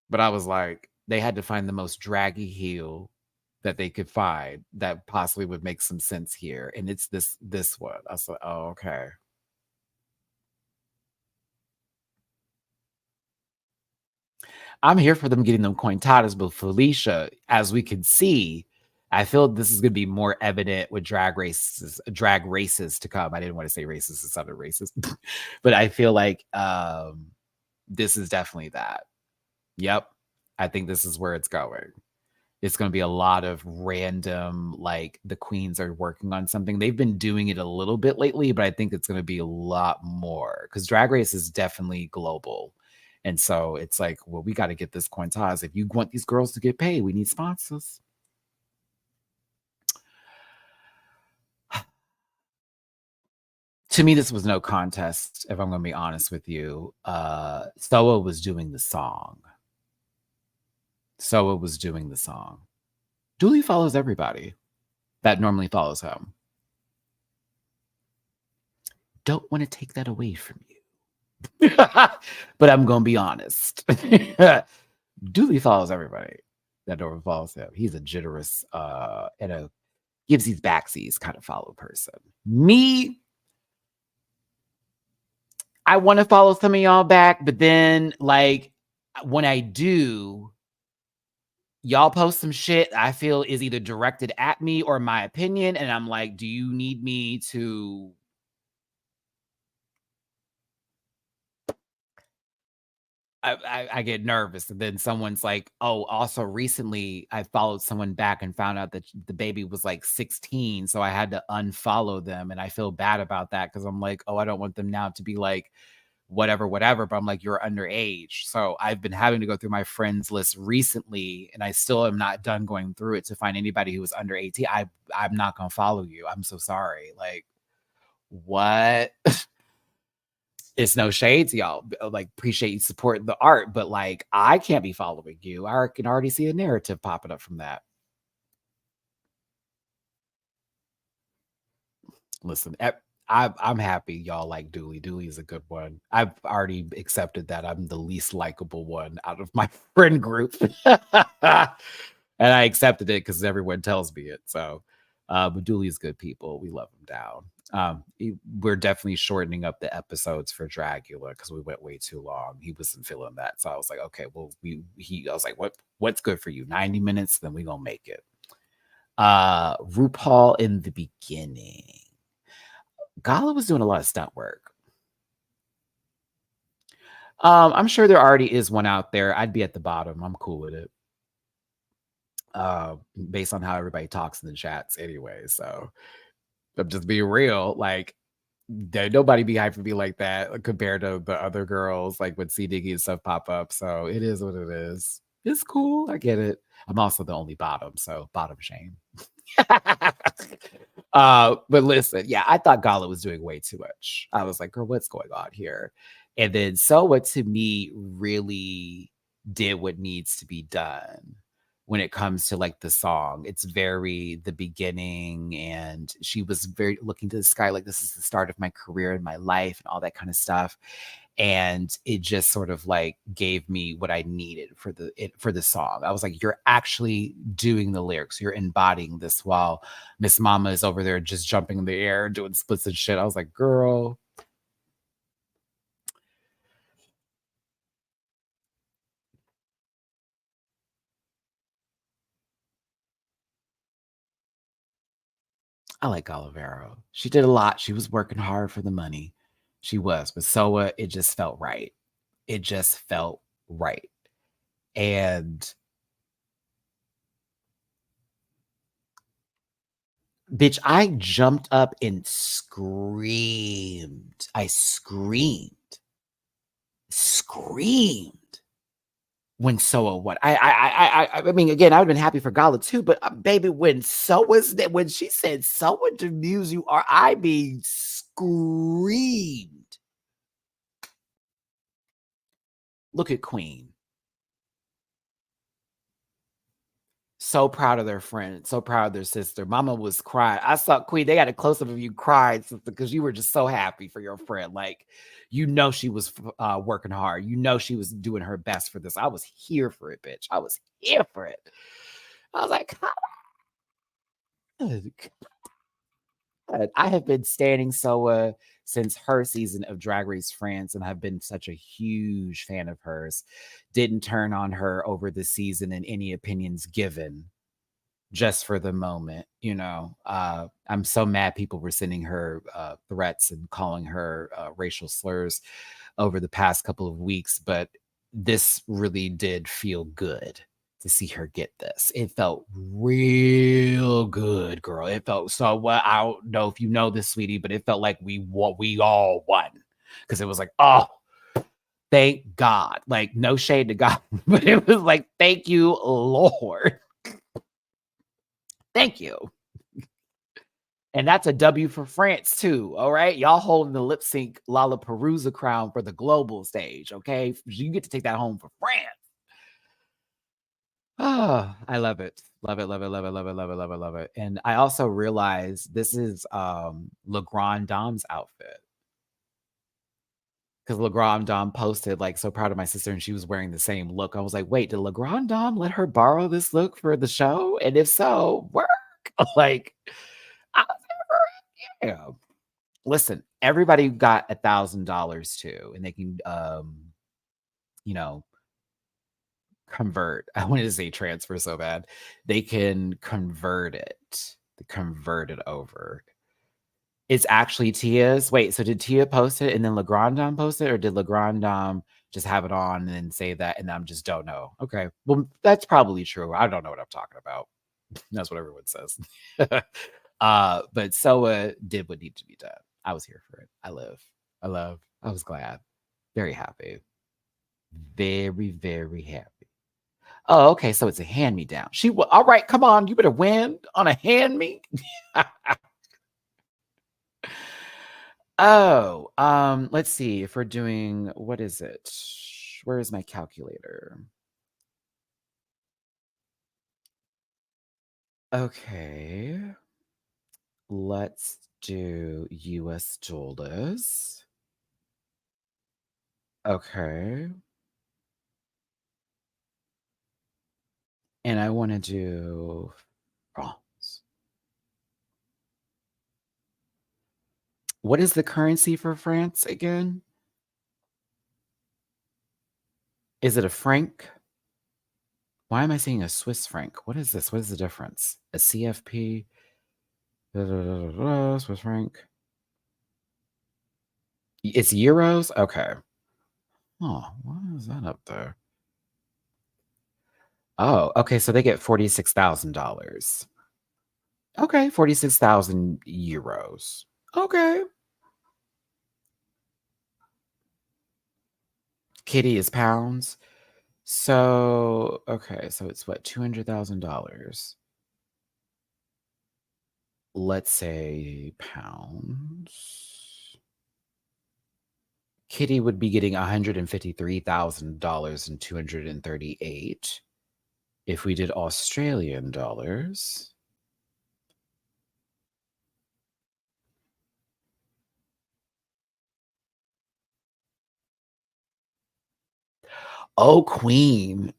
But I was like, they had to find the most draggy heel that they could find that possibly would make some sense here. And it's this one. I was like, oh, okay. I'm here for them getting them Cointadas, but Felicia, as we can see, I feel this is going to be more evident with drag races to come. I didn't want to say racist, it's other racist, but I feel like this is definitely that. Yep. I think this is where it's going. It's going to be a lot of random, like, the queens are working on something. They've been doing it a little bit lately, but I think it's going to be a lot more because Drag Race is definitely global. And so it's like, well, we got to get this Cointas. If you want these girls to get paid, we need sponsors. To me, this was no contest, if I'm going to be honest with you. Soa was doing the song. Dooley follows everybody that normally follows him. Don't want to take that away from you. But I'm going to be honest. Dooley follows everybody that normally follows him. He's a generous and a gives these backsies kind of follow person. Me, I want to follow some of y'all back, but then, like, when I do, y'all post some shit I feel is either directed at me or my opinion, and I'm like, do you need me to? I get nervous, and then someone's like, oh, also recently I followed someone back and found out that the baby was like 16, so I had to unfollow them, and I feel bad about that because I'm like, oh, I don't want them now to be like whatever, but I'm like, you're underage. So I've been having to go through my friends list recently, and I still am not done going through it to find anybody who was under 18. I'm not gonna follow you. I'm so sorry. Like, what? It's no shades, y'all. Like, appreciate you supporting the art, but like, I can't be following you. I can already see a narrative popping up from that. Listen, I'm happy y'all like Dooley. Dooley is a good one. I've already accepted that I'm the least likable one out of my friend group. And I accepted it because everyone tells me it. So But Dooley's good people. We love him down. We're definitely shortening up the episodes for Dragula because we went way too long. He wasn't feeling that, so I was like, okay, well, I was like, what's good for you? 90 minutes, then we gonna make it. RuPaul in the beginning. Gala was doing a lot of stunt work. I'm sure there already is one out there. I'd be at the bottom. I'm cool with it. Based on how everybody talks in the chats anyway. So I'm just being real. Like, nobody be hyped for me like that compared to the other girls, like when C Diggy and stuff pop up. So it is what it is. It's cool. I get it. I'm also the only bottom, so bottom shame. But listen, yeah, I thought Gala was doing way too much. I was like, girl, what's going on here? And then Soa to me really did what needs to be done when it comes to like the song. It's very the beginning, and she was very looking to the sky like this is the start of my career and my life and all that kind of stuff. And it just sort of like gave me what I needed for the song. I was like, you're actually doing the lyrics, you're embodying this, while Miss Mama is over there just jumping in the air doing splits and shit. I was like, girl. I like Varo. She did a lot. She was working hard for the money. She was. But Soa, it just felt right. It just felt right. And bitch, I jumped up and screamed. I screamed when Soa won. I mean, again, I would have been happy for Gala too, but baby, when she said Soa to Muse, you are, I mean, screamed. Look at Queen. So proud of their friend, so proud of their sister. Mama was crying. I saw Queen. They got a close up of you crying because you were just so happy for your friend. Like, you know, she was working hard. You know, she was doing her best for this. I was here for it, bitch. I was here for it. I was like, God. I have been standing Soa since her season of Drag Race France, and I've been such a huge fan of hers. Didn't turn on her over the season in any opinions given, just for the moment. You know, I'm so mad people were sending her threats and calling her racial slurs over the past couple of weeks, but this really did feel good to see her get this. It felt real good, girl. It felt so well. I don't know if you know this, sweetie, but it felt like we all won, because it was like, oh, thank God. Like, no shade to God, but it was like, thank you, Lord. Thank you. And that's a W for France too. All right. Y'all holding the Lipsync LalaPaRuZa crown for the global stage. Okay. You get to take that home for France. Oh, I love it. Love it, love it, love it, love it, love it, love it, love it. And I also realized this is LeGrand Dom's outfit. Because LeGrand Dom posted, like, so proud of my sister, and she was wearing the same look. I was like, wait, did LeGrand Dom let her borrow this look for the show? And if so, work. Like, I was like, yeah. Listen, everybody got $1,000 too, and they can you know, convert. I wanted to say transfer so bad. They can convert it. Convert it over. It's actually Tia's. Wait, so did Tia post it and then Legrandom post it, or did Legrandom just have it on and then say that, and I just don't know? Okay, well, that's probably true. I don't know what I'm talking about. That's what everyone says. But Soa did what needed to be done. I was here for it. I love. I was glad. Very happy. Very, very happy. Oh, okay. So it's a hand me down. All right. Come on. You better win on a hand me. Oh, let's see if we're doing, what is it? Where is my calculator? Okay. Let's do US dollars. Okay. And I want to do France. What is the currency for France again? Is it a franc? Why am I seeing a Swiss franc? What is this? What is the difference? A CFP? Swiss franc. It's euros? Okay. Oh, why is that up there? Oh, okay. So they get $46,000. Okay, 46,000 euros. Okay. Kitty is pounds. So, okay, so it's what, $200,000? Let's say pounds. Kitty would be getting $153,000 and 238. If we did Australian dollars. Oh, Queen.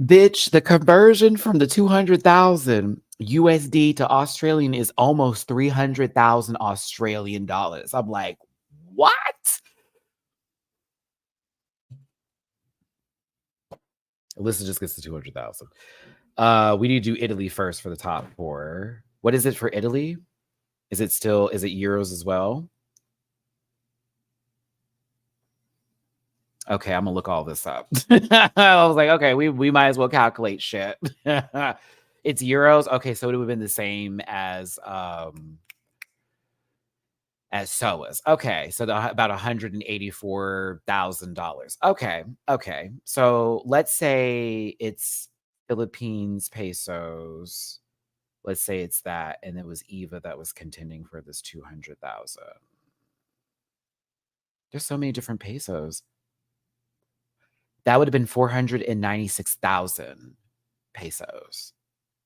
Bitch, the conversion from the 200,000 USD to Australian is almost 300,000 Australian dollars. I'm like, what? Alyssa just gets to 200,000. We need to do Italy first for the top four. What is it for Italy? Is it euros as well? Okay, I'm gonna look all this up. I was like, okay, we might as well calculate shit. It's euros. Okay, so it would have been the same as SOAS. Okay, so about $184,000. Okay. So let's say it's Philippines pesos. Let's say it's that, and it was Eva that was contending for this 200,000. There's so many different pesos. That would have been 496,000 pesos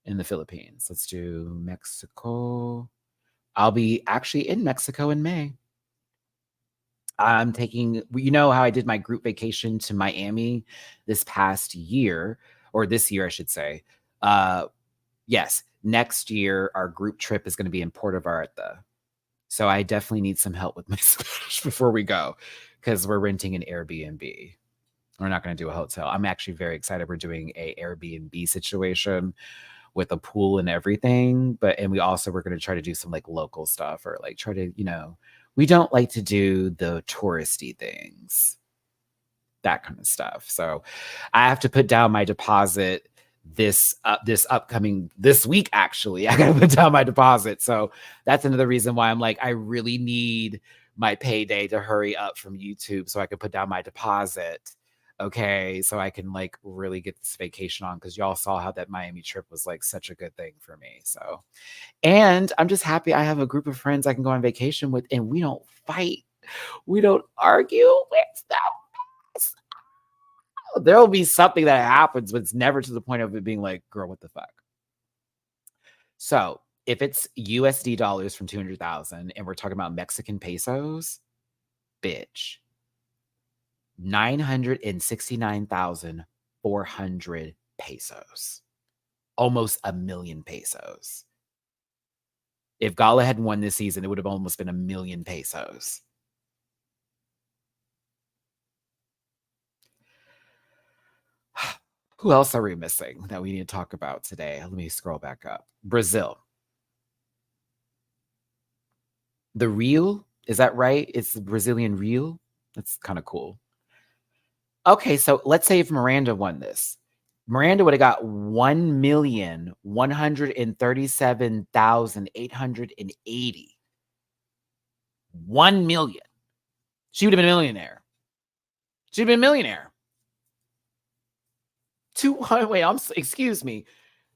in the Philippines. Let's do Mexico. I'll be actually in Mexico in May. I'm taking, you know how I did my group vacation to Miami this past year, or this year, I should say. Yes, next year, our group trip is going to be in Puerto Vallarta. So I definitely need some help with my Spanish before we go, because we're renting an Airbnb. We're not going to do a hotel. I'm actually very excited. We're doing a Airbnb situation with a pool and everything. And we also we're going to try to do some like local stuff, or like try to, we don't like to do the touristy things, that kind of stuff. So I have to put down my deposit this week. Actually, I gotta put down my deposit. So that's another reason why I'm like, I really need my payday to hurry up from YouTube so I can put down my deposit. Okay, so I can like really get this vacation on, because y'all saw how that Miami trip was like such a good thing for me. So, and I'm just happy I have a group of friends I can go on vacation with, and we don't fight, we don't argue. It's the best. There'll be something that happens, but it's never to the point of it being like, girl, what the fuck? So if it's USD dollars from 200,000 and we're talking about Mexican pesos, bitch, 969,400 pesos, almost 1,000,000 pesos. If Gala had won this season, it would have almost been 1,000,000 pesos. Who else are we missing that we need to talk about today? Let me scroll back up. Brazil. The real, is that right? It's the Brazilian real. That's kind of cool. Okay, so let's say if Miranda won this, Miranda would have got 1,137,880. 1 million. She would have been a millionaire. She'd been a millionaire. 200. Wait, excuse me.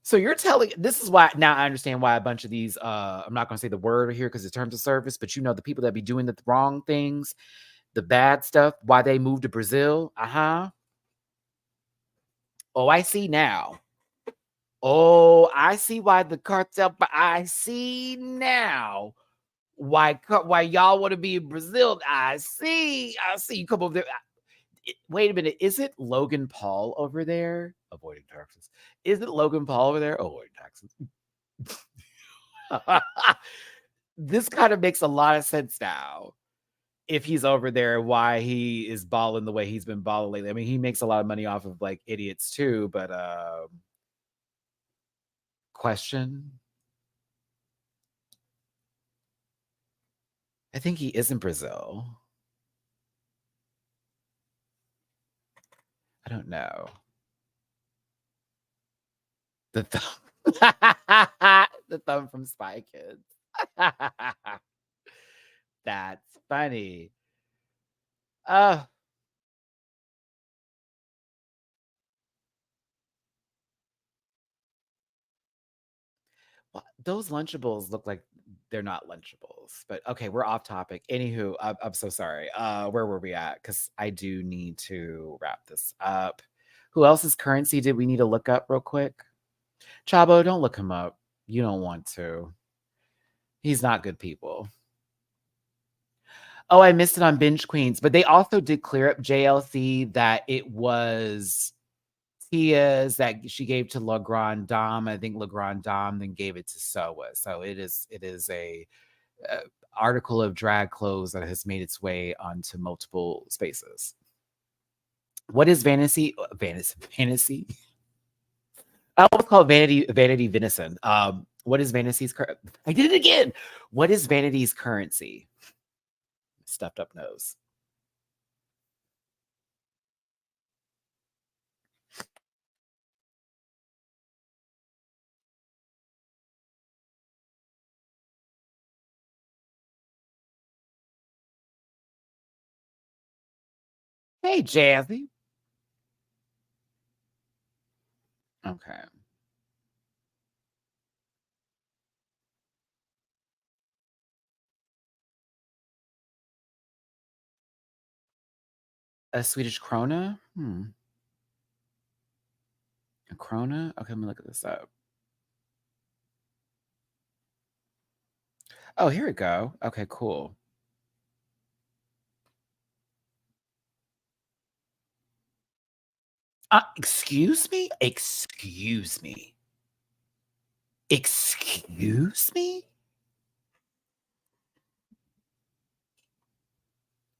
So you're telling, this is why now I understand why a bunch of these, I'm not going to say the word here because it's terms of service, but the people that be doing the wrong things, the bad stuff, why they moved to Brazil. Oh, I see now. Oh, I see why the cartel, but I see now why y'all want to be in Brazil. I see you come over there. Wait a minute. Is it Logan Paul over there? Avoiding taxes. Is it Logan Paul over there? Avoiding taxes. This kind of makes a lot of sense now. If he's over there, why he is balling the way he's been balling lately. I mean, he makes a lot of money off of like idiots too, but question. I think he is in Brazil. I don't know. The thumb, the thumb from Spy Kids. That's funny. Well, those Lunchables look like they're not Lunchables, but okay, we're off topic. Anywho, I'm so sorry. Where were we at? Because I do need to wrap this up. Who else's currency did we need to look up real quick? Chabo, don't look him up. You don't want to. He's not good people. Oh, I missed it on Binge Queens, but they also did clear up JLC that it was Tia's that she gave to La Grande Dame. I think La Grande Dame then gave it to Soa. So it is a article of drag clothes that has made its way onto multiple spaces. What is Vanity? Fantasy? I almost call it Vanity Venison. What is Vanity's I did it again. What is Vanity's currency? Stuffed up nose. Hey, Jazzy. Okay. A Swedish krona? A krona? Okay, let me look at this up. Oh, here we go. Okay, cool. Excuse me? Excuse me. Excuse me?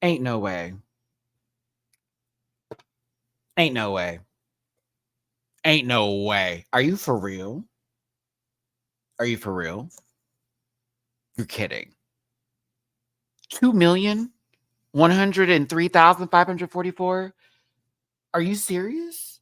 Ain't no way. Ain't no way. Ain't no way. Are you for real? Are you for real? You're kidding. 2,103,544? Are you serious?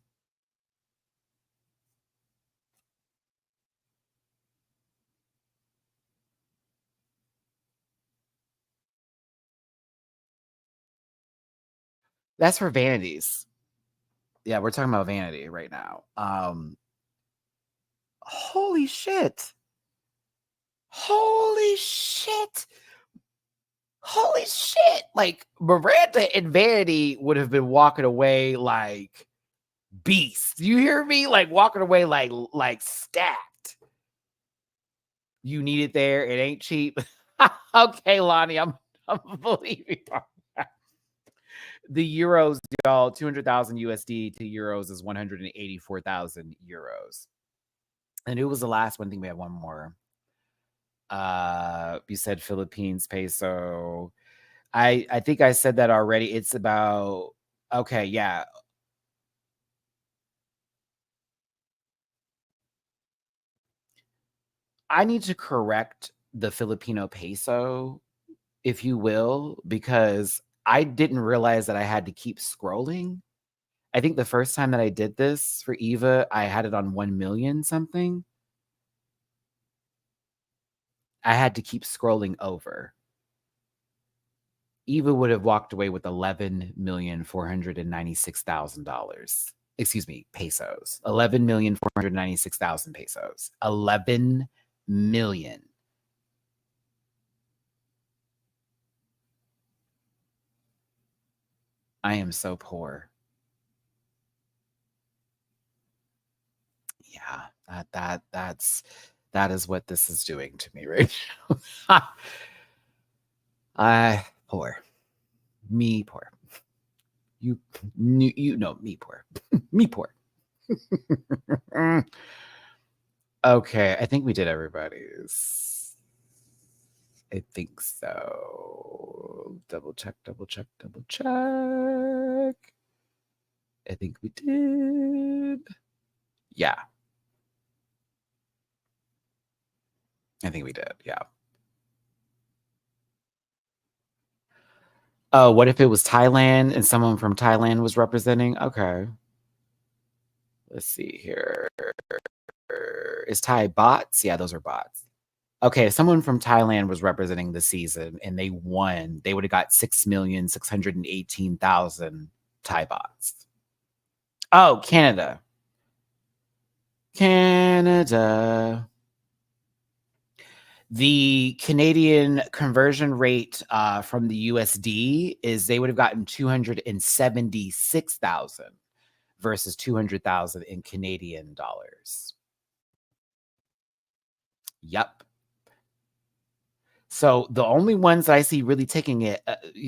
That's for vanities. Yeah, we're talking about vanity right now. Holy shit. Holy shit. Holy shit. Like Miranda and Vanity would have been walking away like beasts. You hear me? Like walking away like stacked. You need it there. It ain't cheap. Okay, Lonnie, I'm believing the euros, y'all. 200,000 USD to euros is 184,000 euros. And who was the last one? I think we have one more. You said Philippines peso. I think I said that already. It's about okay, yeah. I need to correct the Filipino peso, if you will, because I didn't realize that I had to keep scrolling. I think the first time that I did this for Eva, I had it on 1 million something. I had to keep scrolling over. Eva would have walked away with $11,496,000. Excuse me, pesos. 11,496,000 pesos. 11 million. I am so poor. Yeah, that is what this is doing to me right now. I poor. Me poor. You know me poor. Me poor. Okay, I think we did everybody's. I think so. Double check. I think we did. Yeah. I think we did. Yeah. Oh, what if it was Thailand and someone from Thailand was representing? Okay. Let's see here. Is Thai bots? Yeah, those are bots. Okay, if someone from Thailand was representing the season and they won, they would have got 6,618,000 Thai bots. Oh, Canada. The Canadian conversion rate from the USD is they would have gotten 276,000 versus 200,000 in Canadian dollars. Yep. So the only ones that I see really taking it,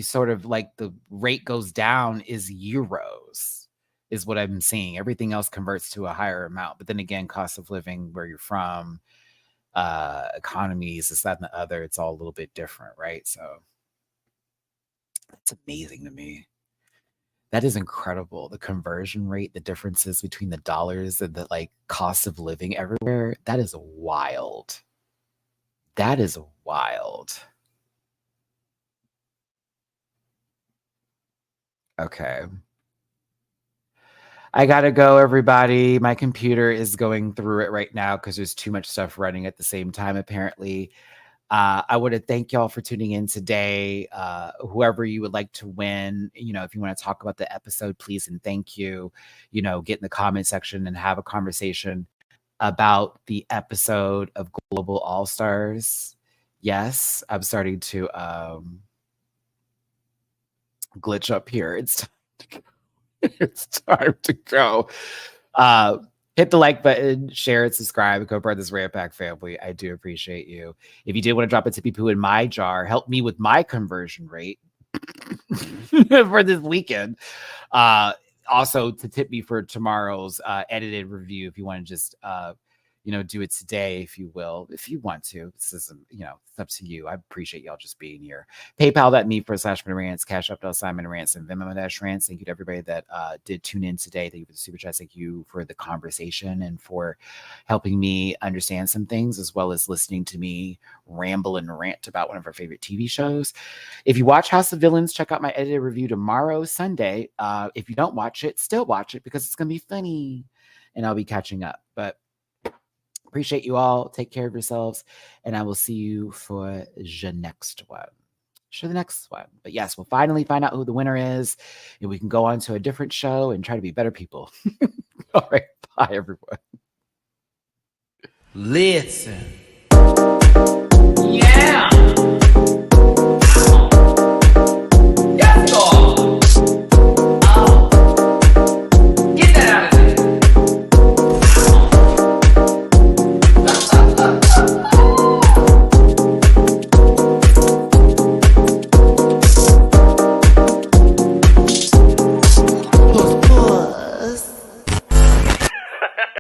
sort of like the rate goes down, is euros, is what I'm seeing. Everything else converts to a higher amount. But then again, cost of living, where you're from, economies, this, that, and the other, it's all a little bit different, right? So it's amazing to me. That is incredible. The conversion rate, the differences between the dollars and the like cost of living everywhere. That is wild. That is wild. Okay. I gotta go, everybody. My computer is going through it right now because there's too much stuff running at the same time, apparently. I want to thank y'all for tuning in today. Whoever you would like to win, if you want to talk about the episode, please and thank you. Get in the comment section and have a conversation about the episode of Global All Stars. Yes, I'm starting to glitch up here. It's time to go. Hit the like button, share it, subscribe, go part of this Rare Pack family. I do appreciate you. If you did want to drop a tippy poo in my jar, help me with my conversion rate for this weekend. Also to tip me for tomorrow's edited review, if you want to just do it today, if you will, if you want to. This isn't, it's up to you. I appreciate y'all just being here. PayPal.me/MattyRants, Cash App /MattyRants, and Venmo -Rants. Thank you to everybody that did tune in today. Thank you for the super chats. Thank you for the conversation and for helping me understand some things, as well as listening to me ramble and rant about one of our favorite TV shows. If you watch House of Villains, check out my edited review tomorrow, Sunday. If you don't watch it, still watch it because it's going to be funny and I'll be catching up. But appreciate you all. Take care of yourselves. And I will see you for the next one. But yes, we'll finally find out who the winner is. And we can go on to a different show and try to be better people. All right. Bye, everyone. Listen. Yeah.